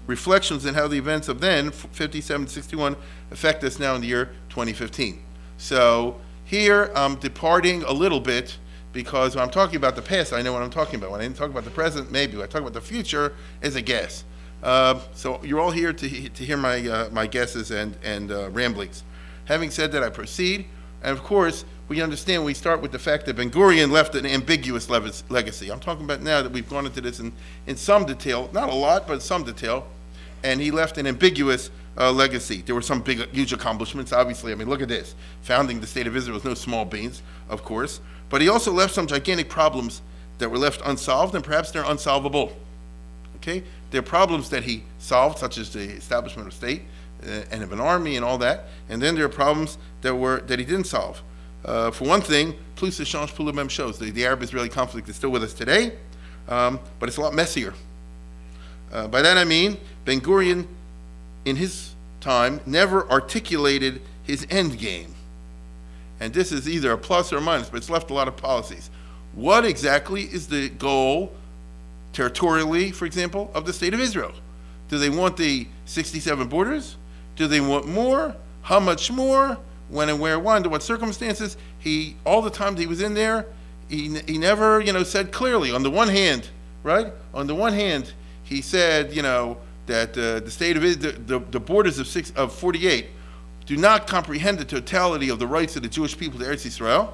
reflections on how the events of then, 57 to 61, affect us now in the year 2015. So here I'm departing a little bit because when I'm talking about the past, I know what I'm talking about. When I talk about the present, maybe. When I talk about the future, it's a guess. So you're all here to hear my guesses and ramblings. Having said that, I proceed. And of course, we understand we start with the fact that Ben Gurion left an ambiguous legacy. I'm talking about now that we've gone into this in some detail, not a lot, but some detail. And he left an ambiguous legacy. There were some big, huge accomplishments, obviously. I mean, look at this. Founding the state of Israel was no small beans, of course. But he also left some gigantic problems that were left unsolved, and perhaps they're unsolvable. Okay? There are problems that he solved, such as the establishment of state and of an army and all that. And then there are problems that he didn't solve. For one thing, plus the change pour le même chose. The Arab-Israeli conflict is still with us today, but it's a lot messier. By that I mean, Ben Gurion, in his time, never articulated his end game. And this is either a plus or a minus, but it's left a lot of policies. What exactly is the goal, territorially, for example, of the state of Israel? Do they want the 67 borders? Do they want more? How much more? When and where, why, under what circumstances? All the time he was in there, he never, said clearly. On the one hand, right? On the one hand, he said, that the state of Israel, the borders of 48 do not comprehend the totality of the rights of the Jewish people to Eretz Yisrael.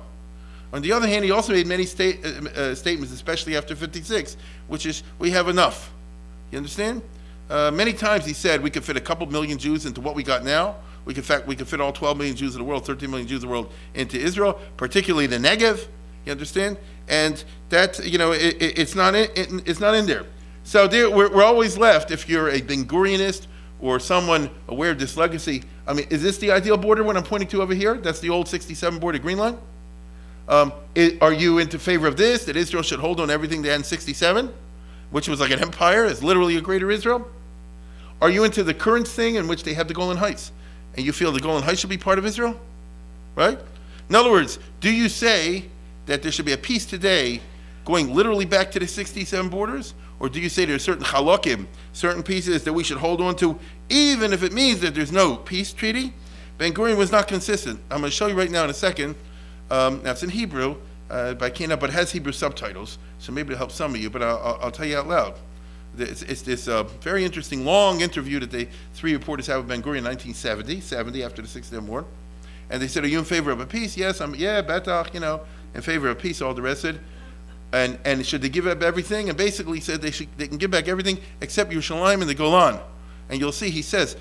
On the other hand, he also made many statements, especially after 56, which is, we have enough. You understand? Many times he said we could fit a couple million Jews into what we got now. We could fit all 12 million Jews in the world, 13 million Jews in the world into Israel, particularly the Negev. You understand? And that, it's not in there. So we're always left, if you're a Ben Gurionist or someone aware of this legacy. I mean, is this the ideal border, what I'm pointing to over here? That's the old 67 border green line? Are you into favor of this, that Israel should hold on everything they had in 67, which was like an empire, is literally a greater Israel? Are you into the current thing in which they have the Golan Heights, and you feel the Golan Heights should be part of Israel? Right? In other words, do you say that there should be a peace today going literally back to the 67 borders? Or do you say there's certain halakim, certain pieces that we should hold on to, even if it means that there's no peace treaty? Ben Gurion was not consistent. I'm going to show you right now in a second. Now it's in Hebrew, but it has Hebrew subtitles, so maybe it'll help some of you, but I'll tell you out loud. It's this very interesting long interview that three reporters had with Ben Gurion in 1970, after the Six Day War. And they said, are you in favor of a peace? Yes, betach, in favor of peace, all the rest of it. And should they give up everything? And basically he said they can give back everything except Yerushalayim and the Golan. And you'll see, he says,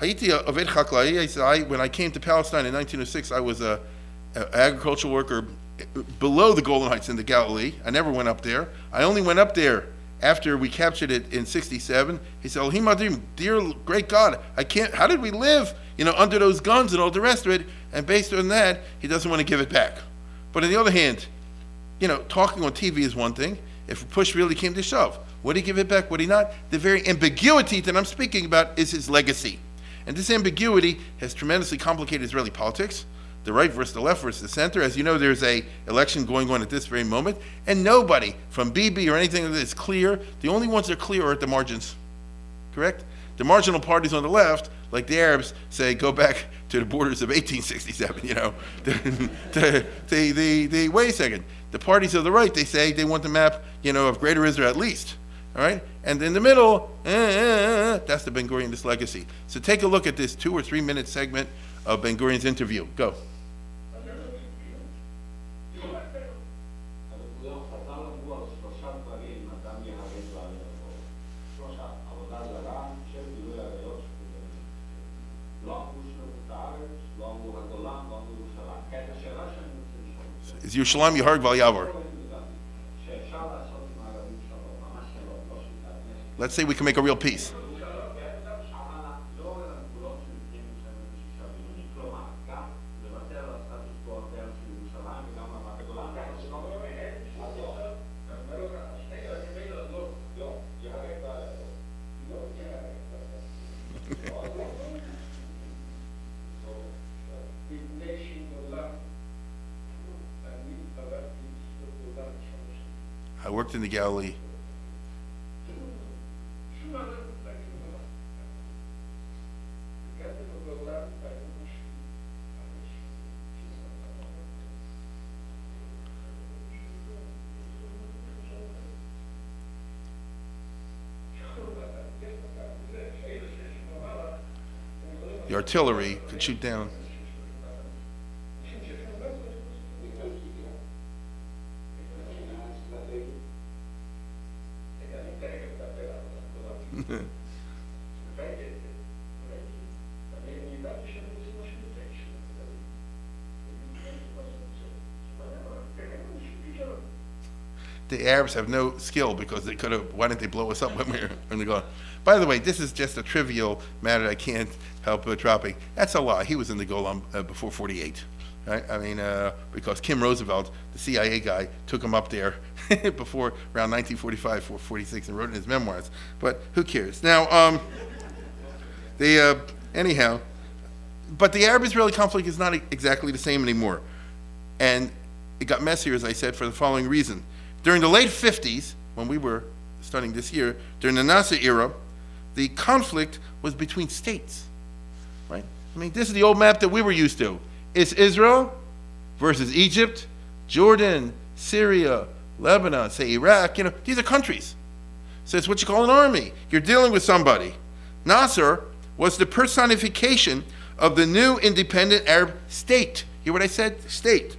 Hayiti Oved Chaklai, he said, when I came to Palestine in 1906, I was an agricultural worker below the Golan Heights in the Galilee. I never went up there. I only went up there after we captured it in 67. He said, Elohim Adim, dear great God, how did we live, under those guns and all the rest of it? And based on that, he doesn't want to give it back. But on the other hand, talking on TV is one thing. If push really came to shove, would he give it back? Would he not? The very ambiguity that I'm speaking about is his legacy. And this ambiguity has tremendously complicated Israeli politics, the right versus the left versus the center. As you know, there's an election going on at this very moment, and nobody from BB or anything that is clear. The only ones that are clear are at the margins, correct? The marginal parties on the left, like the Arabs, say go back to the borders of 1867, wait a second. The parties of the right, they say they want the map, of Greater Israel at least, all right? And in the middle, that's the Ben Gurionist legacy. So take a look at this 2 or 3 minute segment of Ben Gurion's interview. Go. Is Yerushalayim Yeharg Val Yavor? Let's say we can make a real peace. I worked in the Galilee. The artillery could shoot down. The Arabs have no skill because they could have. Why didn't they blow us up when we were in the Golan? By the way, this is just a trivial matter I can't help dropping. That's a lie. He was in the Golan before 48, right? I mean, because Kim Roosevelt, the CIA guy, took him up there before around 1945, 46, and wrote in his memoirs. But who cares? Now, anyhow, but the Arab-Israeli conflict is not exactly the same anymore, and it got messier, as I said, for the following reason. During the late 50s, when we were studying this year, during the Nasser era, the conflict was between states, right? I mean, this is the old map that we were used to. It's Israel versus Egypt, Jordan, Syria, Lebanon, say Iraq, these are countries. So it's what you call an army. You're dealing with somebody. Nasser was the personification of the new independent Arab state. Hear what I said? State.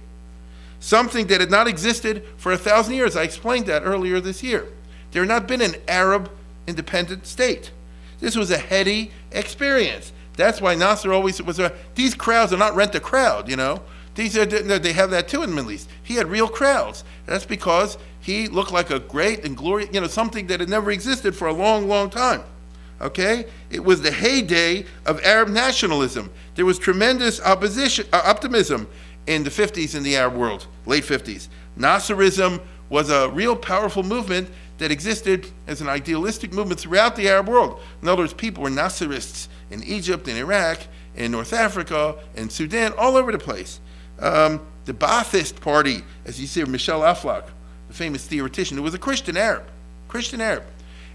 Something that had not existed for 1,000 years. I explained that earlier this year. There had not been an Arab independent state. This was a heady experience. That's why Nasser always was these crowds are not rent a crowd, These are, they have that too in the Middle East. He had real crowds. That's because he looked like a great and glorious, something that had never existed for a long, long time. Okay? It was the heyday of Arab nationalism. There was tremendous optimism in the 50s in the Arab world, late 50s. Nasserism was a real powerful movement that existed as an idealistic movement throughout the Arab world. In other words, people were Nasserists in Egypt, in Iraq, in North Africa, in Sudan, all over the place. The Ba'athist party, as you see, Michel Aflaq, the famous theoretician, who was a Christian Arab.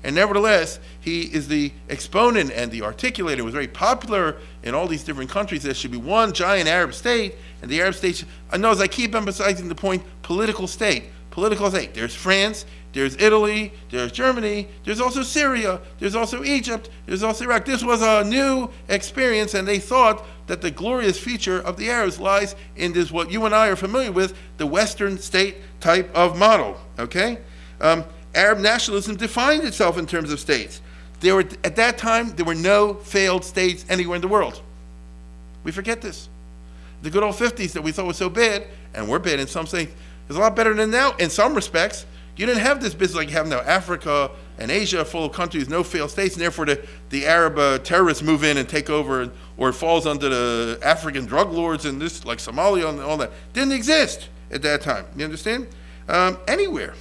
And nevertheless, he is the exponent and the articulator. It was very popular in all these different countries. There should be one giant Arab state, and the Arab state, as I keep emphasizing the point, political state. Political state. There's France, there's Italy, there's Germany, there's also Syria, there's also Egypt, there's also Iraq. This was a new experience, and they thought that the glorious future of the Arabs lies in this, what you and I are familiar with, the Western state type of model, okay? Arab nationalism defined itself in terms of states. At that time, there were no failed states anywhere in the world. We forget this. The good old 50s that we thought was so bad, and were bad in some states, is a lot better than now in some respects. You didn't have this business like you have now. Africa and Asia full of countries, no failed states, and therefore the Arab terrorists move in and take over, or it falls under the African drug lords and this, like Somalia and all that. Didn't exist at that time. You understand? Anywhere.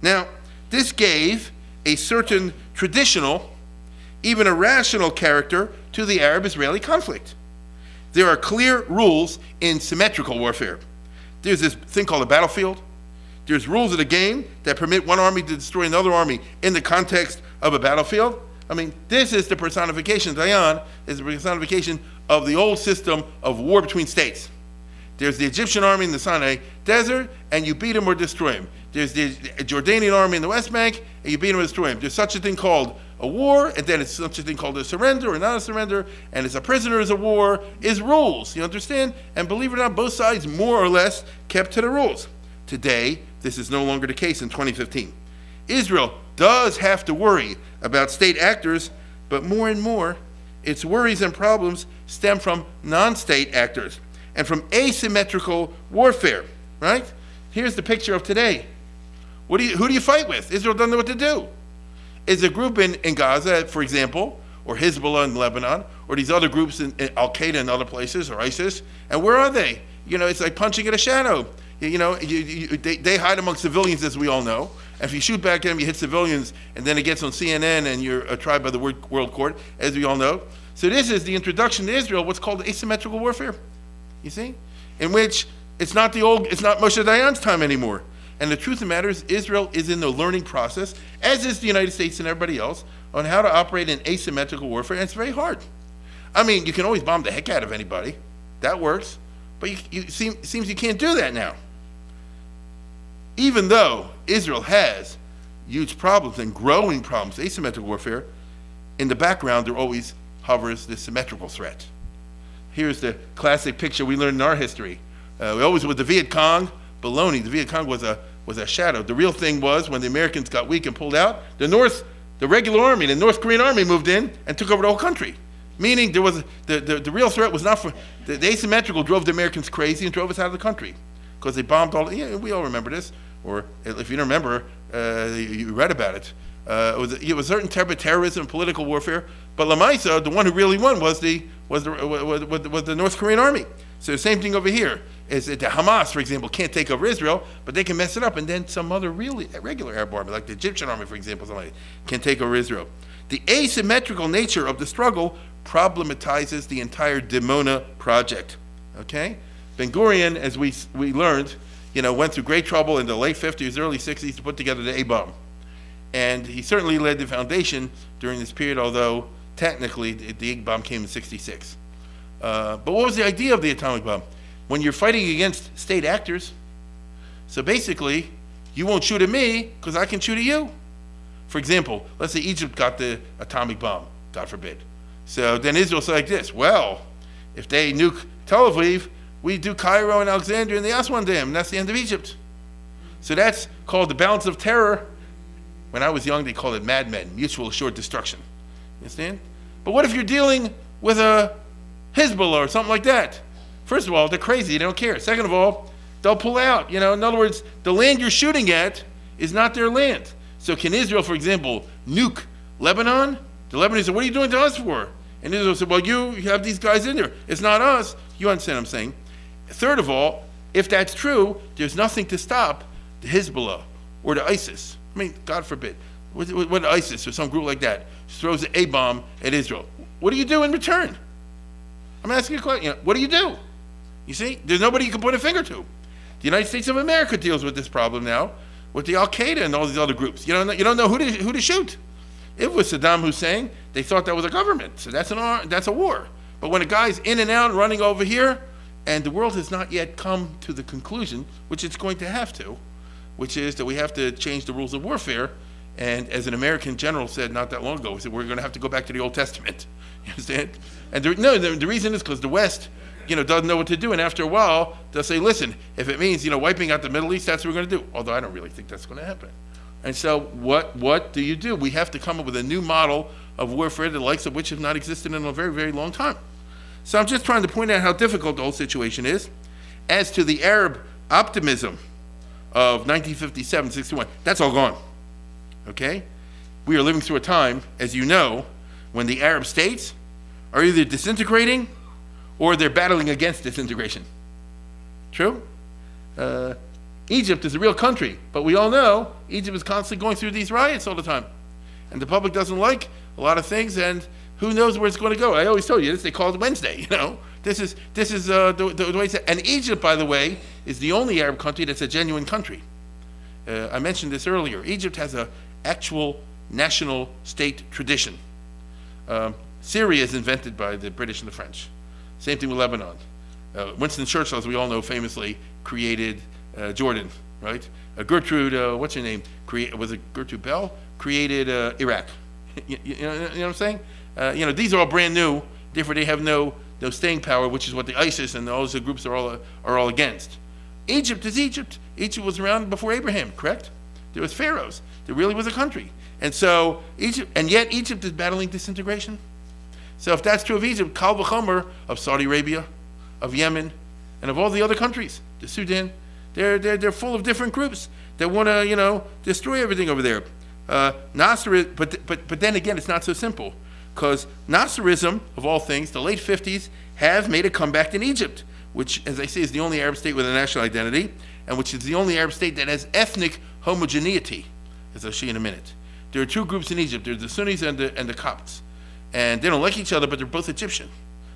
Now, this gave a certain traditional, even a rational character to the Arab-Israeli conflict. There are clear rules in symmetrical warfare. There's this thing called a battlefield. There's rules of the game that permit one army to destroy another army in the context of a battlefield. I mean, this is the personification, Dayan is the personification of the old system of war between states. There's the Egyptian army in the Sinai desert, and you beat them or destroy them. There's the Jordanian army in the West Bank, and you beat them or destroy them. There's such a thing called a war, and then it's such a thing called a surrender or not a surrender, and it's a prisoner is a war, is rules, you understand? And believe it or not, both sides more or less kept to the rules. Today, this is no longer the case in 2015. Israel does have to worry about state actors, but more and more, its worries and problems stem from non-state actors and from asymmetrical warfare, right? Here's the picture of today. Who do you fight with? Israel doesn't know what to do. Is a group in Gaza, for example, or Hezbollah in Lebanon, or these other groups in Al-Qaeda and other places, or ISIS, and where are they? It's like punching at a shadow. They hide among civilians, as we all know. And if you shoot back at them, you hit civilians, and then it gets on CNN, and you're tried by the World Court, as we all know. So this is the introduction to Israel, what's called asymmetrical warfare. You see? In which it's not Moshe Dayan's time anymore. And the truth of the matter is, Israel is in the learning process, as is the United States and everybody else, on how to operate in asymmetrical warfare, and it's very hard. I mean, you can always bomb the heck out of anybody. That works. But it seems you can't do that now. Even though Israel has huge problems and growing problems, asymmetrical warfare, in the background there always hovers this symmetrical threat. Here's the classic picture we learned in our history. We always with the Viet Cong, baloney. The Viet Cong was a shadow. The real thing was when the Americans got weak and pulled out, the regular army, the North Korean army moved in and took over the whole country. Meaning there was the real threat was not for the asymmetrical drove the Americans crazy and drove us out of the country because they bombed all. Yeah, we all remember this, or if you don't remember, you read about it. It was certain type of terrorism, political warfare. But Lamaisa, the one who really won was the North Korean army. So the same thing over here is that the Hamas, for example, can't take over Israel, but they can mess it up, and then some other really regular Arab army, like the Egyptian army, for example, can take over Israel. The asymmetrical nature of the struggle problematizes the entire Dimona project. Okay, Ben Gurion, as we learned, went through great trouble in the late 50s, early 60s to put together the A-bomb. And he certainly led the foundation during this period, although technically the bomb came in 66. But what was the idea of the atomic bomb? When you're fighting against state actors, so basically, you won't shoot at me because I can shoot at you. For example, let's say Egypt got the atomic bomb, God forbid. So then Israel said like this, well, if they nuke Tel Aviv, we do Cairo and Alexandria and the Aswan Dam, and that's the end of Egypt. So that's called the balance of terror. When I was young, they called it Mad Men, mutual assured destruction. You understand? But what if you're dealing with a Hezbollah or something like that? First of all, they're crazy, they don't care. Second of all, they'll pull out. In other words, the land you're shooting at is not their land. So can Israel, for example, nuke Lebanon? The Lebanese said, what are you doing to us for? And Israel said, well, you have these guys in there. It's not us. You understand what I'm saying? Third of all, if that's true, there's nothing to stop the Hezbollah or the ISIS. I mean, God forbid. What ISIS or some group like that throws an A-bomb at Israel. What do you do in return? I'm asking you a question. What do you do? You see, there's nobody you can point a finger to. The United States of America deals with this problem now with the Al-Qaeda and all these other groups. You don't know who to shoot. If it was Saddam Hussein, they thought that was a government. So that's a war. But when a guy's in and out running over here, and the world has not yet come to the conclusion, which it's going to have to, which is that we have to change the rules of warfare. And as an American general said not that long ago, he said, we're going to have to go back to the Old Testament. You understand? And the reason is because the West, doesn't know what to do. And after a while, they'll say, listen, if it means, wiping out the Middle East, that's what we're going to do. Although I don't really think that's going to happen. And so what do you do? We have to come up with a new model of warfare, the likes of which have not existed in a very, very long time. So I'm just trying to point out how difficult the whole situation is. As to the Arab optimism of 1957, 61, that's all gone. Okay? We are living through a time, as you know, when the Arab states are either disintegrating or they're battling against disintegration. True? Egypt is a real country, but we all know Egypt is constantly going through these riots all the time. And the public doesn't like a lot of things, and who knows where it's going to go. I always told you this, they call it Wednesday, This is the way it's, and Egypt, by the way, is the only Arab country that's a genuine country. I mentioned this earlier. Egypt has an actual national state tradition. Syria is invented by the British and the French. Same thing with Lebanon. Winston Churchill, as we all know, famously created Jordan, right? Gertrude, what's her name? Was it Gertrude Bell? Created Iraq. You know what I'm saying? These are all brand new. Therefore, they have no staying power, which is what the ISIS and all those groups are all against. Egypt is Egypt. Egypt was around before Abraham, correct? There was pharaohs. There really was a country. And so Egypt, and yet Egypt is battling disintegration. So if that's true of Egypt, Kal v'chomer of Saudi Arabia, of Yemen, and of all the other countries, the Sudan, they're full of different groups that want to destroy everything over there. Nasser, but then again, it's not so simple, because Nasserism, of all things, the late 50s, have made a comeback in Egypt, which, as I say, is the only Arab state with a national identity, and which is the only Arab state that has ethnic homogeneity, as I'll show you in a minute. There are two groups in Egypt. There's the Sunnis and the Copts. And they don't like each other, but they're both Egyptian.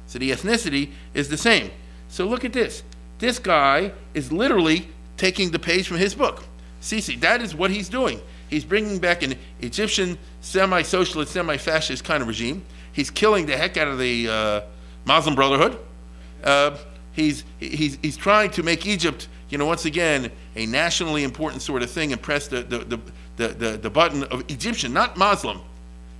So the ethnicity is the same. So look at this. This guy is literally taking the page from his book. Sisi, that is what he's doing. He's bringing back an Egyptian semi-socialist, semi-fascist kind of regime. He's killing the heck out of the Muslim Brotherhood. He's trying to make Egypt, once again, a nationally important sort of thing and press the button of Egyptian, not Muslim,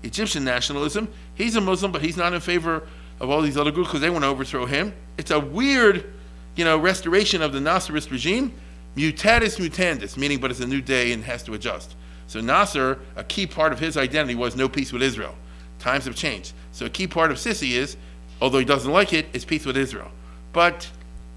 Egyptian nationalism. He's a Muslim, but he's not in favor of all these other groups because they want to overthrow him. It's a weird, restoration of the Nasserist regime. Mutatis mutandis, meaning but it's a new day and has to adjust. So Nasser, a key part of his identity was no peace with Israel. Times have changed. So a key part of Sisi is, although he doesn't like it, is peace with Israel. But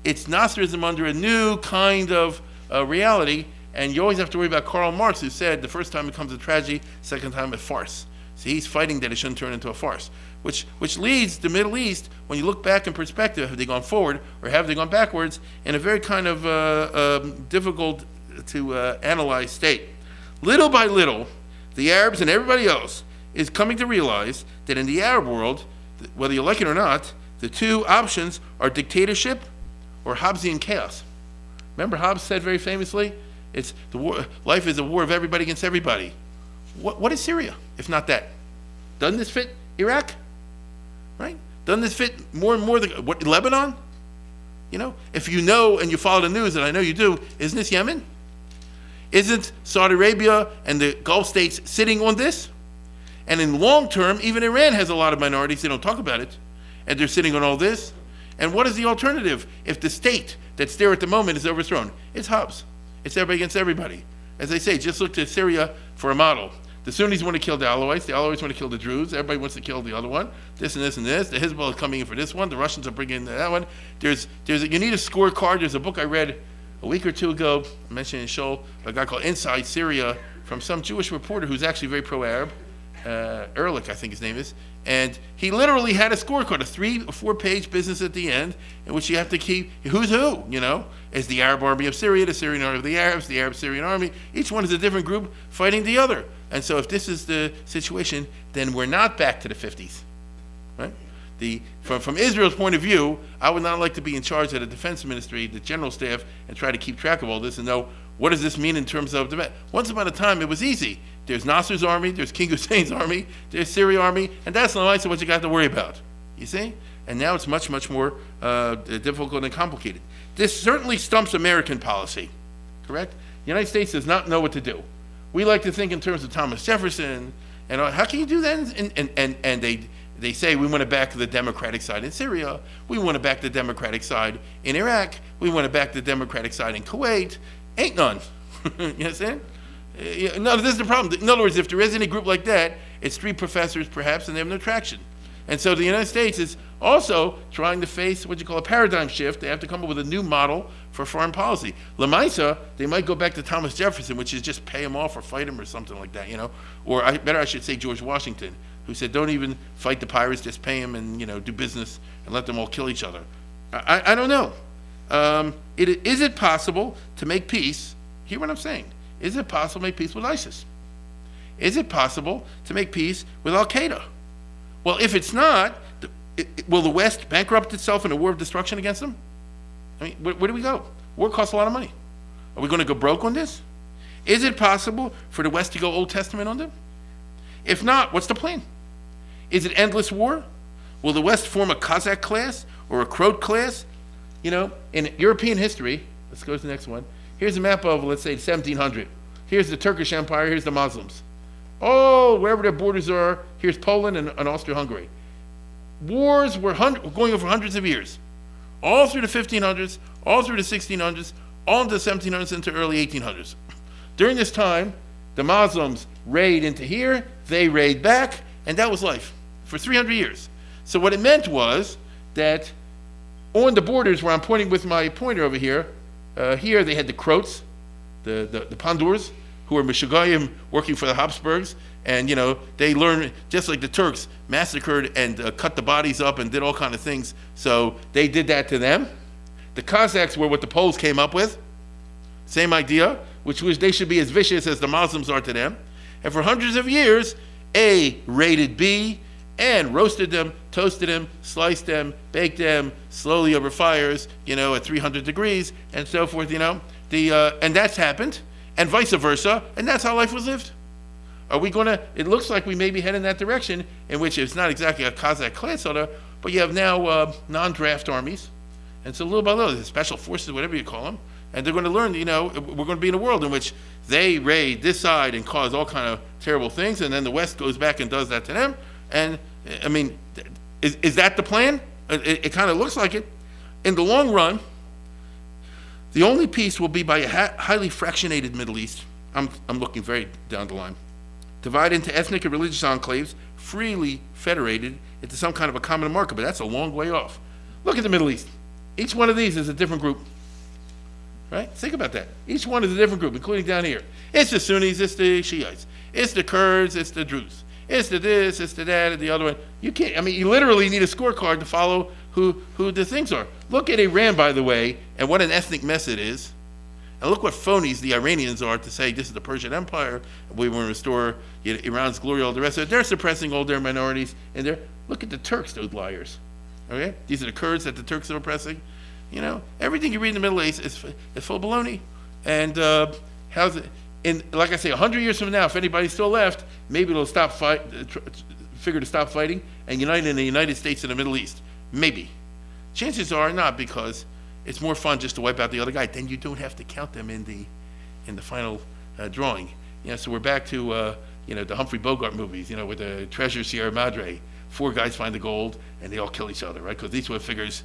it's Nasserism under a new kind of reality, and you always have to worry about Karl Marx, who said the first time it comes a tragedy, second time a farce. So he's fighting that it shouldn't turn into a farce, which leads the Middle East, when you look back in perspective, have they gone forward or have they gone backwards, in a very kind of difficult to analyze state. Little by little, the Arabs and everybody else is coming to realize that in the Arab world, whether you like it or not, the two options are dictatorship or Hobbesian chaos. Remember Hobbes said very famously, it's the war, life is a war of everybody against everybody. What is Syria, if not that? Doesn't this fit Iraq? Right? Doesn't this fit more and more Lebanon? If you know and you follow the news, and I know you do, isn't this Yemen? Isn't Saudi Arabia and the Gulf states sitting on this? And in long term, even Iran has a lot of minorities, they don't talk about it, and they're sitting on all this. And what is the alternative if the state that's there at the moment is overthrown? It's Hobbes. It's everybody against everybody. As I say, just look to Syria for a model. The Sunnis want to kill the Alawites want to kill the Druze, everybody wants to kill the other one, this and this and this. The Hezbollah is coming in for this one, the Russians are bringing in that one. You need a scorecard. There's a book I read a week or two ago, I mentioned in Shul, a guy called Inside Syria, from some Jewish reporter who's actually very pro-Arab, Ehrlich, I think his name is, and he literally had a scorecard, a 3 or 4 page business at the end, in which you have to keep who's who, is the Arab army of Syria, the Syrian army of the Arabs, the Arab Syrian army, each one is a different group fighting the other. And so if this is the situation, then we're not back to the 50s, right? From Israel's point of view, I would not like to be in charge of the defense ministry, the general staff, and try to keep track of all this and know what does this mean in terms of defense. Once upon a time, it was easy. There's Nasser's army, there's King Hussein's army, there's Syria army, and that's not what you got to worry about. You see? And now it's much, much more difficult and complicated. This certainly stumps American policy, correct? The United States does not know what to do. We like to think in terms of Thomas Jefferson, and how can you do that? And they say we want to back the Democratic side in Syria, we want to back the Democratic side in Iraq, we want to back the Democratic side in Kuwait. Ain't none. You know what I'm saying? No, this is the problem. In other words, if there is any group like that, it's 3 professors perhaps, and they have no traction. And so the United States is also trying to face what you call a paradigm shift. They have to come up with a new model for foreign policy. Lamaisa, they might go back to Thomas Jefferson, which is just pay him off or fight him or something like that, Or I should say George Washington, who said, don't even fight the pirates, just pay them and, do business and let them all kill each other. I don't know. Is it possible to make peace? Hear what I'm saying. Is it possible to make peace with ISIS? Is it possible to make peace with Al-Qaeda? Well, if it's not, will the West bankrupt itself in a war of destruction against them? I mean, where do we go? War costs a lot of money. Are we going to go broke on this? Is it possible for the West to go Old Testament on them? If not, what's the plan? Is it endless war? Will the West form a Cossack class or a Croat class? In European history, let's go to the next one. Here's a map of, let's say, 1700. Here's the Turkish Empire, here's the Muslims. Oh, wherever their borders are, here's Poland and Austria-Hungary. Wars were going on for hundreds of years. All through the 1500s, all through the 1600s, all into the 1700s, into early 1800s. During this time, the Muslims raid into here, they raid back, and that was life for 300 years. So what it meant was that on the borders where I'm pointing with my pointer over here, here they had the Croats, the Pandurs, who were Meshugayim working for the Habsburgs, and they learned, just like the Turks, massacred and cut the bodies up and did all kind of things. So they did that to them. The Cossacks were what the Poles came up with, same idea, which was they should be as vicious as the Muslims are to them. And for hundreds of years, A raided B, and roasted them, toasted them, sliced them, baked them, slowly over fires, at 300 degrees, and so forth, and that's happened, and vice versa, and that's how life was lived. Are we going to, it looks like we may be heading in that direction, in which it's not exactly a Cossack class order, but you have now non-draft armies, and so little by little, the special forces, whatever you call them, and they're going to learn, we're going to be in a world in which they raid this side and cause all kind of terrible things, and then the West goes back and does that to them. And I mean, Is that the plan? It kind of looks like it. In the long run, the only peace will be by a highly fractionated Middle East. I'm looking very down the line. Divided into ethnic and religious enclaves, freely federated into some kind of a common market, but that's a long way off. Look at the Middle East. Each one of these is a different group. Right? Think about that. Each one is a different group, including down here. It's the Sunnis, it's the Shiites, it's the Kurds, it's the Druze, it's the this, it's the that, and the other one. You can't, you literally need a scorecard to follow who the things are. Look at Iran, by the way, and what an ethnic mess it is. And look what phonies the Iranians are to say this is the Persian Empire, we want to restore Iran's glory, all the rest of it. They're suppressing all their minorities, and look at the Turks, those liars. Okay? These are the Kurds that the Turks are oppressing. Everything you read in the Middle East is full baloney. And how's it? Like I say, 100 years from now, if anybody's still left, maybe they'll figure to stop fighting and unite in the United States and the Middle East. Maybe. Chances are not, because it's more fun just to wipe out the other guy. Then you don't have to count them in the final drawing. So we're back to the Humphrey Bogart movies. With the Treasure Sierra Madre. 4 guys find the gold and they all kill each other, right? Because each one figures,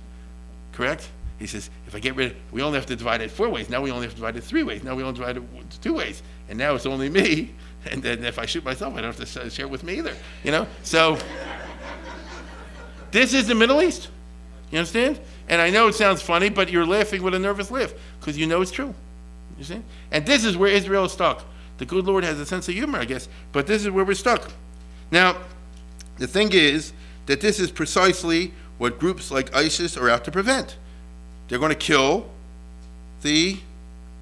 correct? He says, if I get rid of, we only have to divide it 4 ways. Now we only have to divide it 3 ways. Now we only divide it 2 ways. And now it's only me. And then if I shoot myself, I don't have to share it with me either. So this is the Middle East. You understand? And I know it sounds funny, but you're laughing with a nervous laugh because you know it's true. You see? And this is where Israel is stuck. The good Lord has a sense of humor, I guess. But this is where we're stuck. Now, the thing is that this is precisely what groups like ISIS are out to prevent. They're going to kill the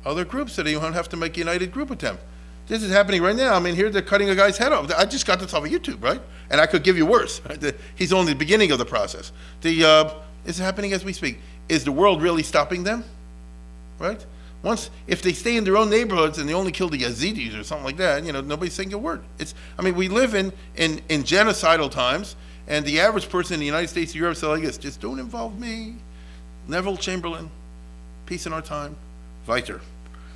other groups so they won't have to make a united group with them. This is happening right now. Here they're cutting a guy's head off. I just got this off of YouTube, right? And I could give you worse. He's only the beginning of the process. It's happening as we speak. Is the world really stopping them? Right? If they stay in their own neighborhoods and they only kill the Yazidis or something like that, nobody's saying a word. We live in genocidal times, and the average person in the United States or Europe says like this: just don't involve me. Neville Chamberlain, peace in our time, weiter.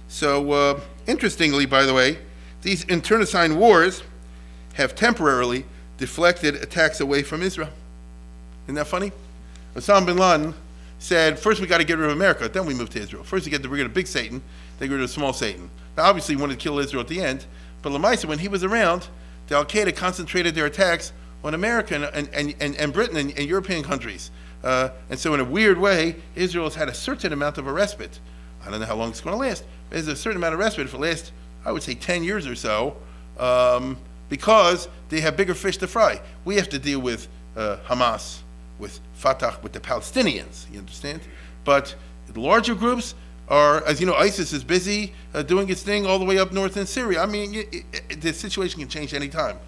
So, interestingly, by the way, these internecine wars have temporarily deflected attacks away from Israel. Isn't that funny? Osama bin Laden said, first we got to get rid of America, then we move to Israel. First we get rid of big Satan, then get rid of small Satan. Now, obviously, he wanted to kill Israel at the end, but Lamaisa, when he was around, the Al-Qaeda concentrated their attacks on America and Britain and European countries. And so in a weird way, Israel has had a certain amount of a respite. I don't know how long it's going to last. But there's a certain amount of respite for the last, I would say, 10 years or so, because they have bigger fish to fry. We have to deal with Hamas, with Fatah, with the Palestinians, you understand? But the larger groups are, as you know, ISIS is busy doing its thing all the way up north in Syria. The situation can change any time.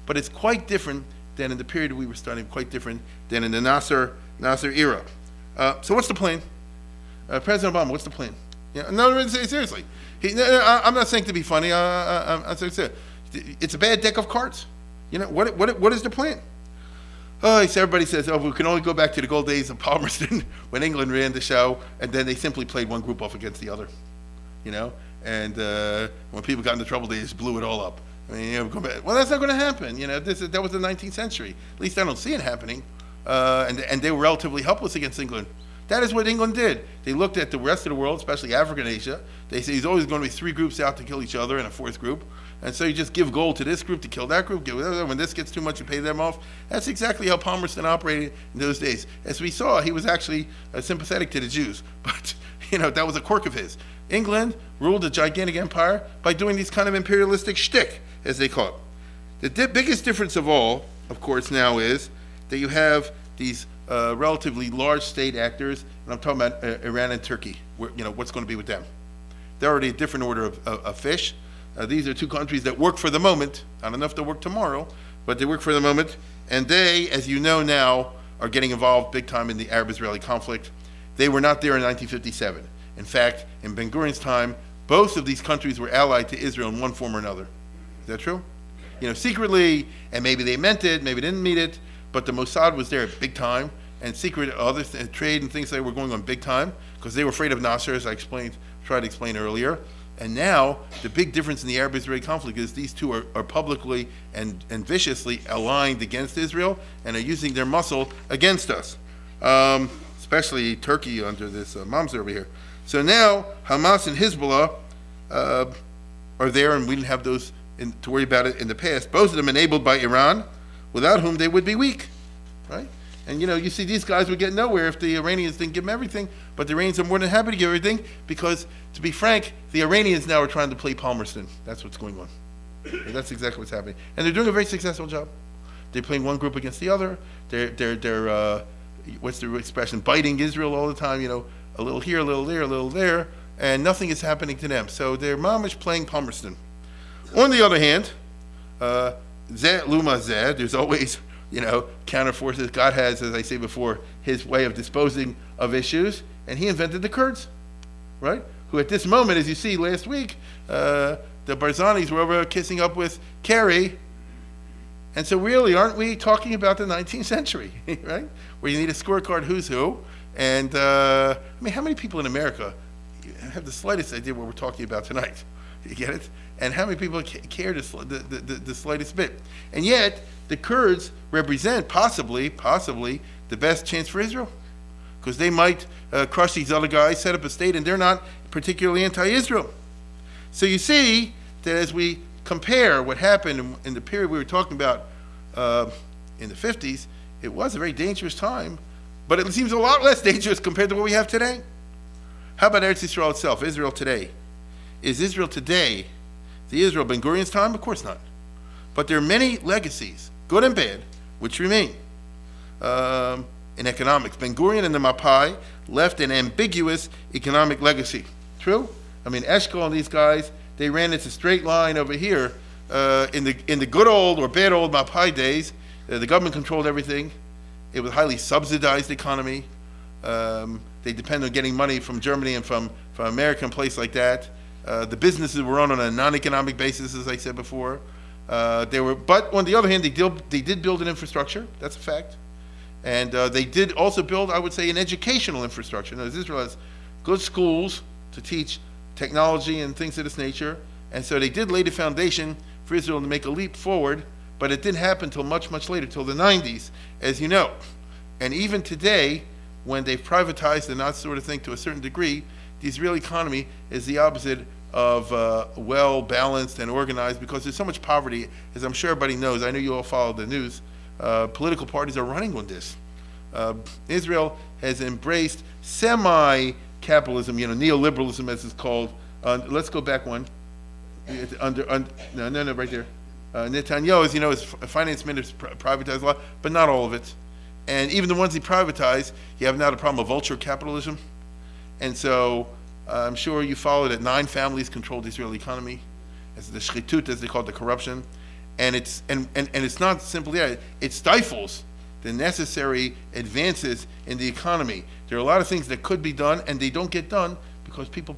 But it's quite different than in the period we were studying, quite different than in the Nasser era. So what's the plan? President Obama, what's the plan? No, seriously. I'm not saying to be funny. I'm saying it's a bad deck of cards. What is the plan? Everybody says, we can only go back to the gold days of Palmerston when England ran the show, and then they simply played one group off against the other. And when people got into trouble, they just blew it all up. Well, that's not going to happen. That was the 19th century. At least I don't see it happening. And they were relatively helpless against England. That is what England did. They looked at the rest of the world, especially Africa and Asia. They say there's always going to be 3 groups out to kill each other and a 4th group. And so you just give gold to this group to kill that group. When this gets too much, you pay them off. That's exactly how Palmerston operated in those days. As we saw, he was actually sympathetic to the Jews. But, that was a quirk of his. England ruled a gigantic empire by doing these kind of imperialistic shtick, as they call it. The biggest difference of all, of course, now is that you have these relatively large state actors, and I'm talking about Iran and Turkey. What's going to be with them? They're already a different order of fish. These are 2 countries that work for the moment. I don't know if they'll work tomorrow, but they work for the moment. And they, as you know now, are getting involved big time in the Arab-Israeli conflict. They were not there in 1957. In fact, in Ben Gurion's time, both of these countries were allied to Israel in one form or another. Is that true? Secretly, and maybe they meant it, maybe they didn't mean it, but the Mossad was there big time, and secret trade and things like that were going on big time, because they were afraid of Nasser, as I tried to explain earlier. And now, the big difference in the Arab-Israeli conflict is these two are publicly and viciously aligned against Israel and are using their muscle against us, especially Turkey under this Mamzer over here. So now, Hamas and Hezbollah are there, and we didn't have those to worry about it in the past. Both of them enabled by Iran, without whom they would be weak, right? And you see these guys would get nowhere if the Iranians didn't give them everything, but the Iranians are more than happy to give everything because, to be frank, the Iranians now are trying to play Palmerston. That's what's going on. That's exactly what's happening. And they're doing a very successful job. They're playing one group against the other. They're what's the expression, biting Israel all the time, a little here, a little there, a little there, and nothing is happening to them. So they're mamish playing Palmerston. On the other hand, Zeh Luma Zeh, there's always counter forces. God has, as I say before, his way of disposing of issues, and he invented the Kurds, right? Who at this moment, as you see last week, the Barzanis were over kissing up with Kerry. And so really, aren't we talking about the 19th century, right? Where you need a scorecard who's who. And how many people in America have the slightest idea what we're talking about tonight? You get it? And how many people care the slightest bit? And yet, the Kurds represent possibly the best chance for Israel, because they might crush these other guys, set up a state, and they're not particularly anti-Israel. So you see that as we compare what happened in the period we were talking about in the 50s, it was a very dangerous time, but it seems a lot less dangerous compared to what we have today. How about Eretz Yisrael itself, Israel today? Is Israel today the Israel Ben Gurion's time? Of course not. But there are many legacies, good and bad, which remain in economics. Ben Gurion and the Mapai left an ambiguous economic legacy. True? Eshkol and these guys, they ran into straight line over here. In the good old or bad old Mapai days, the government controlled everything. It was a highly subsidized economy. They depended on getting money from Germany and from America and places like that. The businesses were run on a non-economic basis, as I said before. But on the other hand, they did build an infrastructure. That's a fact. And they did also build, I would say, an educational infrastructure. Now, Israel has good schools to teach technology and things of this nature. And so they did lay the foundation for Israel to make a leap forward, but it didn't happen until much, much later, till the 90s, as you know. And even today, when they've privatized and that sort of thing to a certain degree, the Israeli economy is the opposite of well-balanced and organized, because there's so much poverty, as I'm sure everybody knows. I know you all follow the news. Political parties are running on this. Israel has embraced semi-capitalism, neoliberalism as it's called. Let's go back one. No, right there. Netanyahu, as you know, his finance minister privatized a lot, but not all of it. And even the ones he privatized, you have now the problem of vulture capitalism. And so I'm sure you follow that 9 families control the Israeli economy, as the shchitut, as they call it, the corruption. And it's not simply that, it stifles the necessary advances in the economy. There are a lot of things that could be done, and they don't get done because people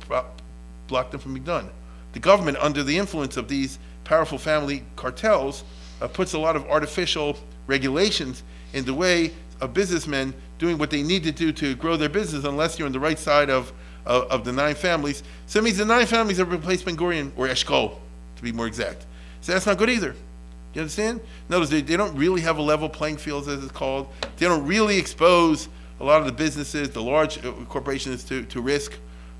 block them from being done. The government, under the influence of these powerful family cartels, puts a lot of artificial regulations in the way of businessmen doing what they need to do to grow their business, unless you're on the right side of the 9 families. So it means the 9 families have replaced Ben Gurion, or Eshkol, to be more exact. So that's not good either. You understand? In other words, they don't really have a level playing field, as it's called. They don't really expose a lot of the businesses, the large corporations, to risk,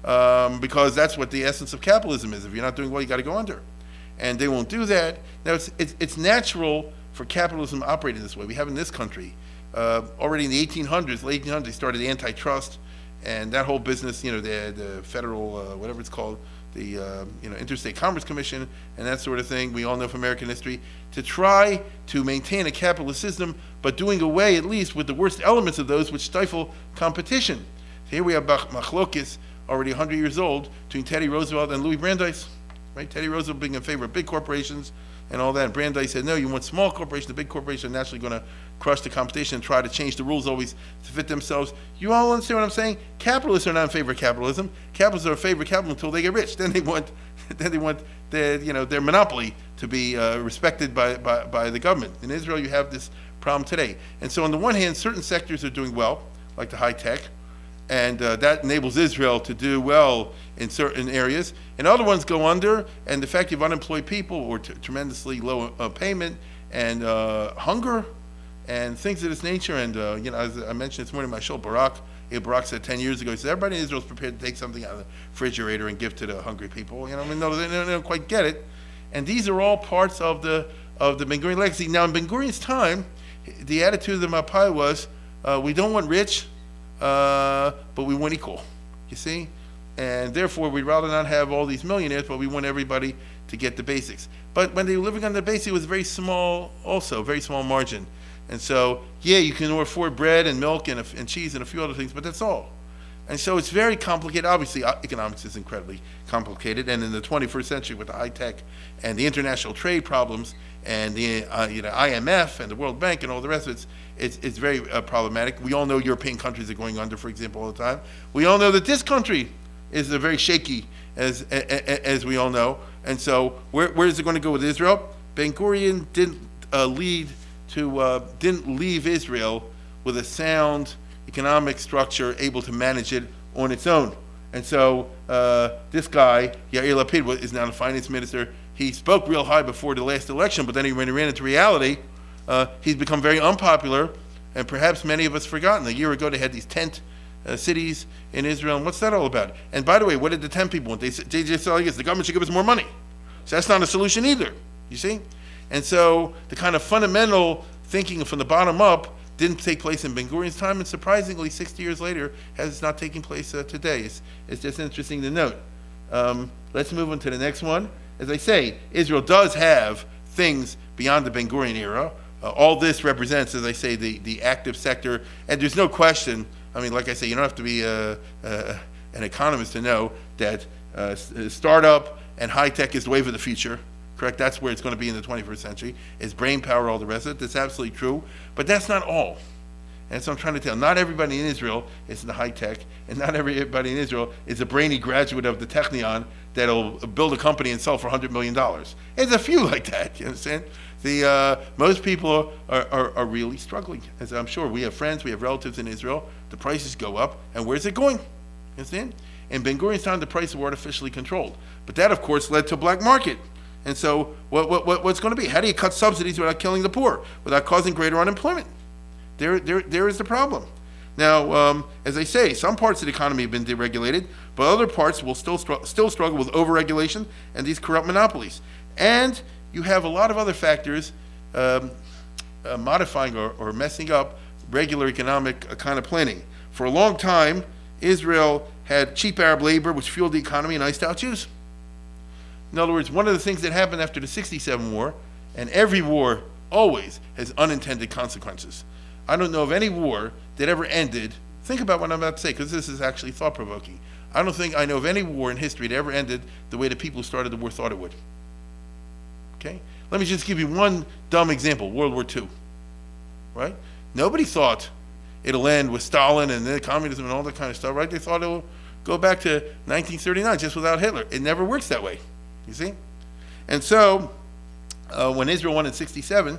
because that's what the essence of capitalism is. If you're not doing well, you got to go under. And they won't do that. Now, it's natural for capitalism to operate in this way. We have in this country, already in the late 1800s, they started the antitrust, and that whole business, the federal, whatever it's called, the Interstate Commerce Commission and that sort of thing, we all know from American history, to try to maintain a capitalist system, but doing away at least with the worst elements of those which stifle competition. Here we have machlokes, already 100 years old, between Teddy Roosevelt and Louis Brandeis. Right? Teddy Roosevelt being in favor of big corporations and all that, and Brandeis said, no, you want small corporations. The big corporations are naturally going to crush the competition and try to change the rules always to fit themselves. You all understand what I'm saying? Capitalists are not in favor of capitalism. Capitalists are in favor of capitalism until they get rich. Then they want their monopoly to be respected by the government. In Israel, you have this problem today. And so on the one hand, certain sectors are doing well, like the high tech, and that enables Israel to do well in certain areas. And other ones go under, and the fact you have unemployed people or tremendously low payment and hunger and things of this nature. And as I mentioned this morning, my show, Barak said 10 years ago, he said everybody in Israel is prepared to take something out of the refrigerator and give to the hungry people. No, they don't quite get it. And these are all parts of the Ben Gurion legacy. Now, in Ben Gurion's time, the attitude of the Mapai was, we don't want rich, but we want equal, you see? And therefore, we'd rather not have all these millionaires, but we want everybody to get the basics. But when they were living on the basics, it was very small margin. And so, you can afford bread and milk and cheese and a few other things, but that's all. And so it's very complicated. Obviously, economics is incredibly complicated. And in the 21st century, with the high tech and the international trade problems and the IMF and the World Bank and all the rest of it, it's very problematic. We all know European countries are going under, for example, all the time. We all know that this country is very shaky, as we all know. And so, where is it going to go with Israel? Ben Gurion didn't leave Israel with a sound economic structure able to manage it on its own. And so this guy, Yair Lapid, is now the finance minister. He spoke real high before the last election, but then when he ran into reality, he's become very unpopular, and perhaps many of us forgotten. A year ago, they had these tent cities in Israel, and what's that all about? And by the way, what did the tent people want? They just said, the government should give us more money. So that's not a solution either, you see? And so the kind of fundamental thinking from the bottom up didn't take place in Ben Gurion's time, and surprisingly, 60 years later, has not taken place today. It's just interesting to note. Let's move on to the next one. As I say, Israel does have things beyond the Ben Gurion era. All this represents, as I say, the active sector, and there's no question. I mean, like I say, you don't have to be an economist to know that startup and high tech is the wave of the future. Correct? That's where it's going to be in the 21st century. It's brain power, all the rest of it. That's absolutely true. But that's not all. And so I'm trying to tell. Not everybody in Israel is in the high tech, and not everybody in Israel is a brainy graduate of the Technion that'll build a company and sell for $100 million. There's a few like that, you understand? Most people are really struggling. As I'm sure we have friends, we have relatives in Israel. The prices go up, and where's it going? You understand? In Ben Gurion's time, the prices were artificially controlled. But that, of course, led to a black market. And so what's going to be? How do you cut subsidies without killing the poor, without causing greater unemployment? There is the problem. Now, as I say, some parts of the economy have been deregulated, but other parts will still struggle with overregulation and these corrupt monopolies. And you have a lot of other factors modifying or messing up regular economic kind of planning. For a long time, Israel had cheap Arab labor, which fueled the economy and iced out Jews. In other words, one of the things that happened after the 67 war, and every war always has unintended consequences. I don't know of any war that ever ended, think about what I'm about to say, because this is actually thought-provoking. I don't think I know of any war in history that ever ended the way the people who started the war thought it would. Okay? Let me just give you one dumb example, World War II. Right? Nobody thought it'll end with Stalin and then communism and all that kind of stuff, right? They thought it'll go back to 1939 just without Hitler. It never works that way. You see? And so, when Israel won in 67,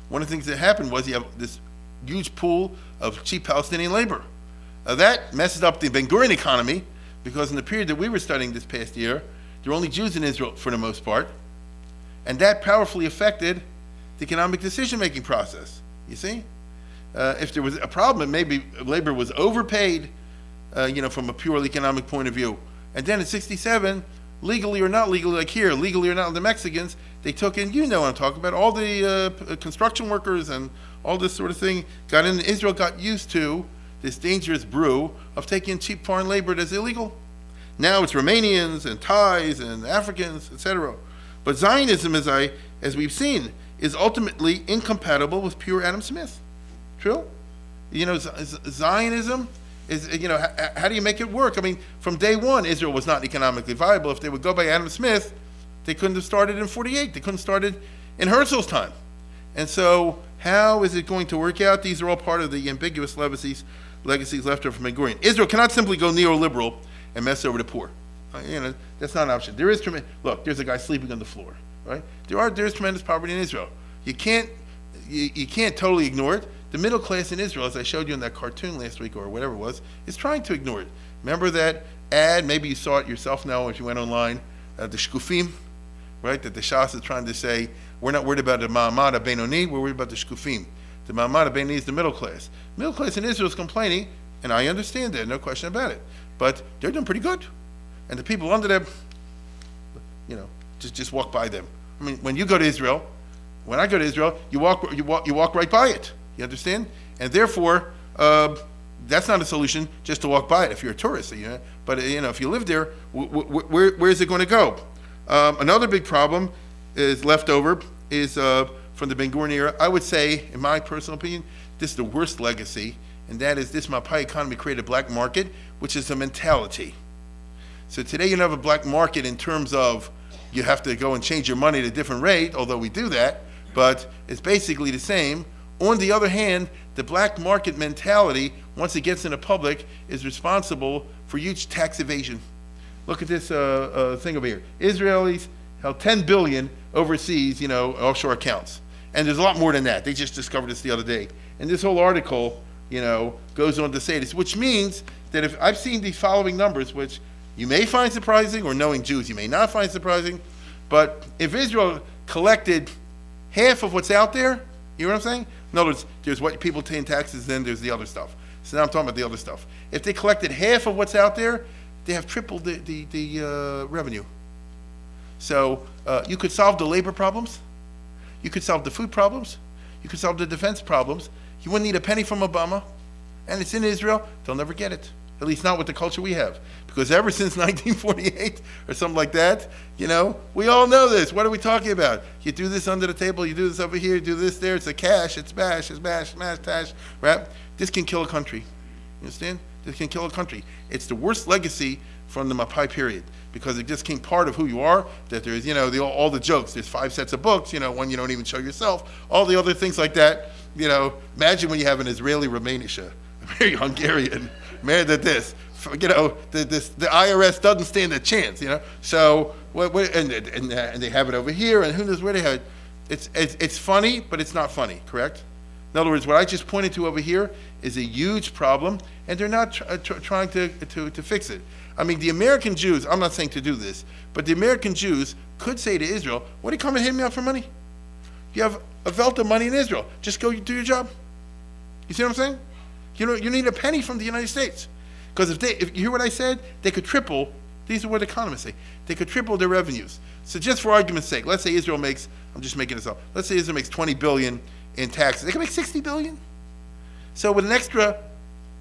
one of the things that happened was you have this huge pool of cheap Palestinian labor. That messes up the Ben Gurion economy, because in the period that we were studying this past year, there were only Jews in Israel for the most part, and that powerfully affected the economic decision-making process. You see? If there was a problem, maybe labor was overpaid, from a purely economic point of view. And then in 67, legally or not legally, like here, legally or not, the Mexicans, they took in, what I'm talking about, all the construction workers and all this sort of thing got in. Israel got used to this dangerous brew of taking cheap foreign labor that's illegal. Now it's Romanians and Thais and Africans, etc. But Zionism, as we've seen, is ultimately incompatible with pure Adam Smith. True? Zionism is, how do you make it work? I mean, from day one, Israel was not economically viable. If they would go by Adam Smith, they couldn't have started in 48. They couldn't have started in Herzl's time. And so how is it going to work out? These are all part of the ambiguous legacies left over from Ben Gurion. Israel cannot simply go neoliberal and mess over the poor. That's not an option. There is look, there's a guy sleeping on the floor, right? There's tremendous poverty in Israel. You can't totally ignore it. the middle class in Israel, as I showed you in that cartoon last week or whatever it was, is trying to ignore it. Remember that ad? Maybe you saw it yourself now if you went online. The shkufim, right? That the Shas is trying to say, we're not worried about the ma'amad benoni, we're worried about the shkufim. The ma'amad benoni is the middle class. Middle class in Israel is complaining, and I understand that, no question about it. But they're doing pretty good. And the people under them, just walk by them. I mean, when you go to Israel, when I go to Israel, you walk right by it. You understand? And therefore, that's not a solution just to walk by it if you're a tourist. But if you live there, where is it going to go? Another big problem is left over is from the Ben Gurion era. I would say, in my personal opinion, this is the worst legacy, and that is this Mapai economy created a black market, which is a mentality. So today you don't have a black market in terms of you have to go and change your money at a different rate, although we do that, but it's basically the same. On the other hand, the black market mentality, once it gets in the public, is responsible for huge tax evasion. Look at this thing over here. Israelis held $10 billion overseas, offshore accounts. And there's a lot more than that. They just discovered this the other day. And this whole article, goes on to say this, which means that if I've seen these following numbers, which you may find surprising, or knowing Jews, you may not find surprising, but if Israel collected half of what's out there, you know what I'm saying? In other words, there's what people pay in taxes, then there's the other stuff. So now I'm talking about the other stuff. If they collected half of what's out there, they have tripled the revenue. So you could solve the labor problems, you could solve the food problems, you could solve the defense problems. You wouldn't need a penny from Obama, and it's in Israel, they'll never get it. At least not with the culture we have. Because ever since 1948 or something like that, we all know this. What are we talking about? You do this under the table, you do this over here, you do this there, it's a cash, it's bash, smash, tash, right? This can kill a country. You understand? This can kill a country. It's the worst legacy from the Mapai period because it just became part of who you are, that there's, all the jokes. There's 5 sets of books, one you don't even show yourself, all the other things like that. Imagine when you have an Israeli Romanisha, a very Hungarian, married to this. The IRS doesn't stand a chance, So, and they have it over here, and who knows where they have it. It's funny, but it's not funny, correct? In other words, what I just pointed to over here is a huge problem, and they're not trying to fix it. I mean, the American Jews, I'm not saying to do this, but the American Jews could say to Israel, what are you coming hitting me up for money? You have a wealth of money in Israel. Just go do your job. You see what I'm saying? You need a penny from the United States. Because if you hear what I said, they could triple, these are what economists say, they could triple their revenues. So just for argument's sake, let's say Israel makes, I'm just making this up, let's say Israel makes 20 billion in taxes. They can make 60 billion. So with an extra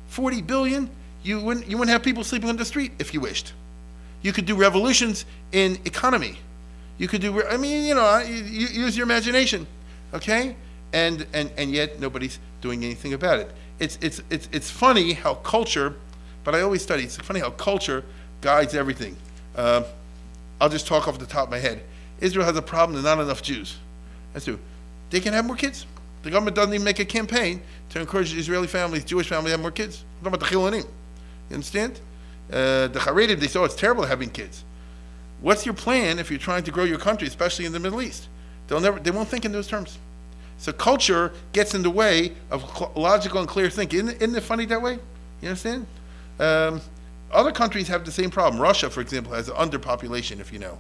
40 billion, you wouldn't have people sleeping on the street if you wished. You could do revolutions in economy. You could do, use your imagination, okay? And yet nobody's doing anything about it. It's funny how culture, but I always study, it's funny how culture guides everything. I'll just talk off the top of my head. Israel has a problem, there's not enough Jews. That's true. They can have more kids. The government doesn't even make a campaign to encourage Israeli families, Jewish families to have more kids. I'm talking about the Chilonim. You understand? The Haredim, they say, it's terrible having kids. What's your plan if you're trying to grow your country, especially in the Middle East? They won't think in those terms. So culture gets in the way of logical and clear thinking. Isn't it funny that way? You understand? Other countries have the same problem. Russia, for example, has an underpopulation, if you know.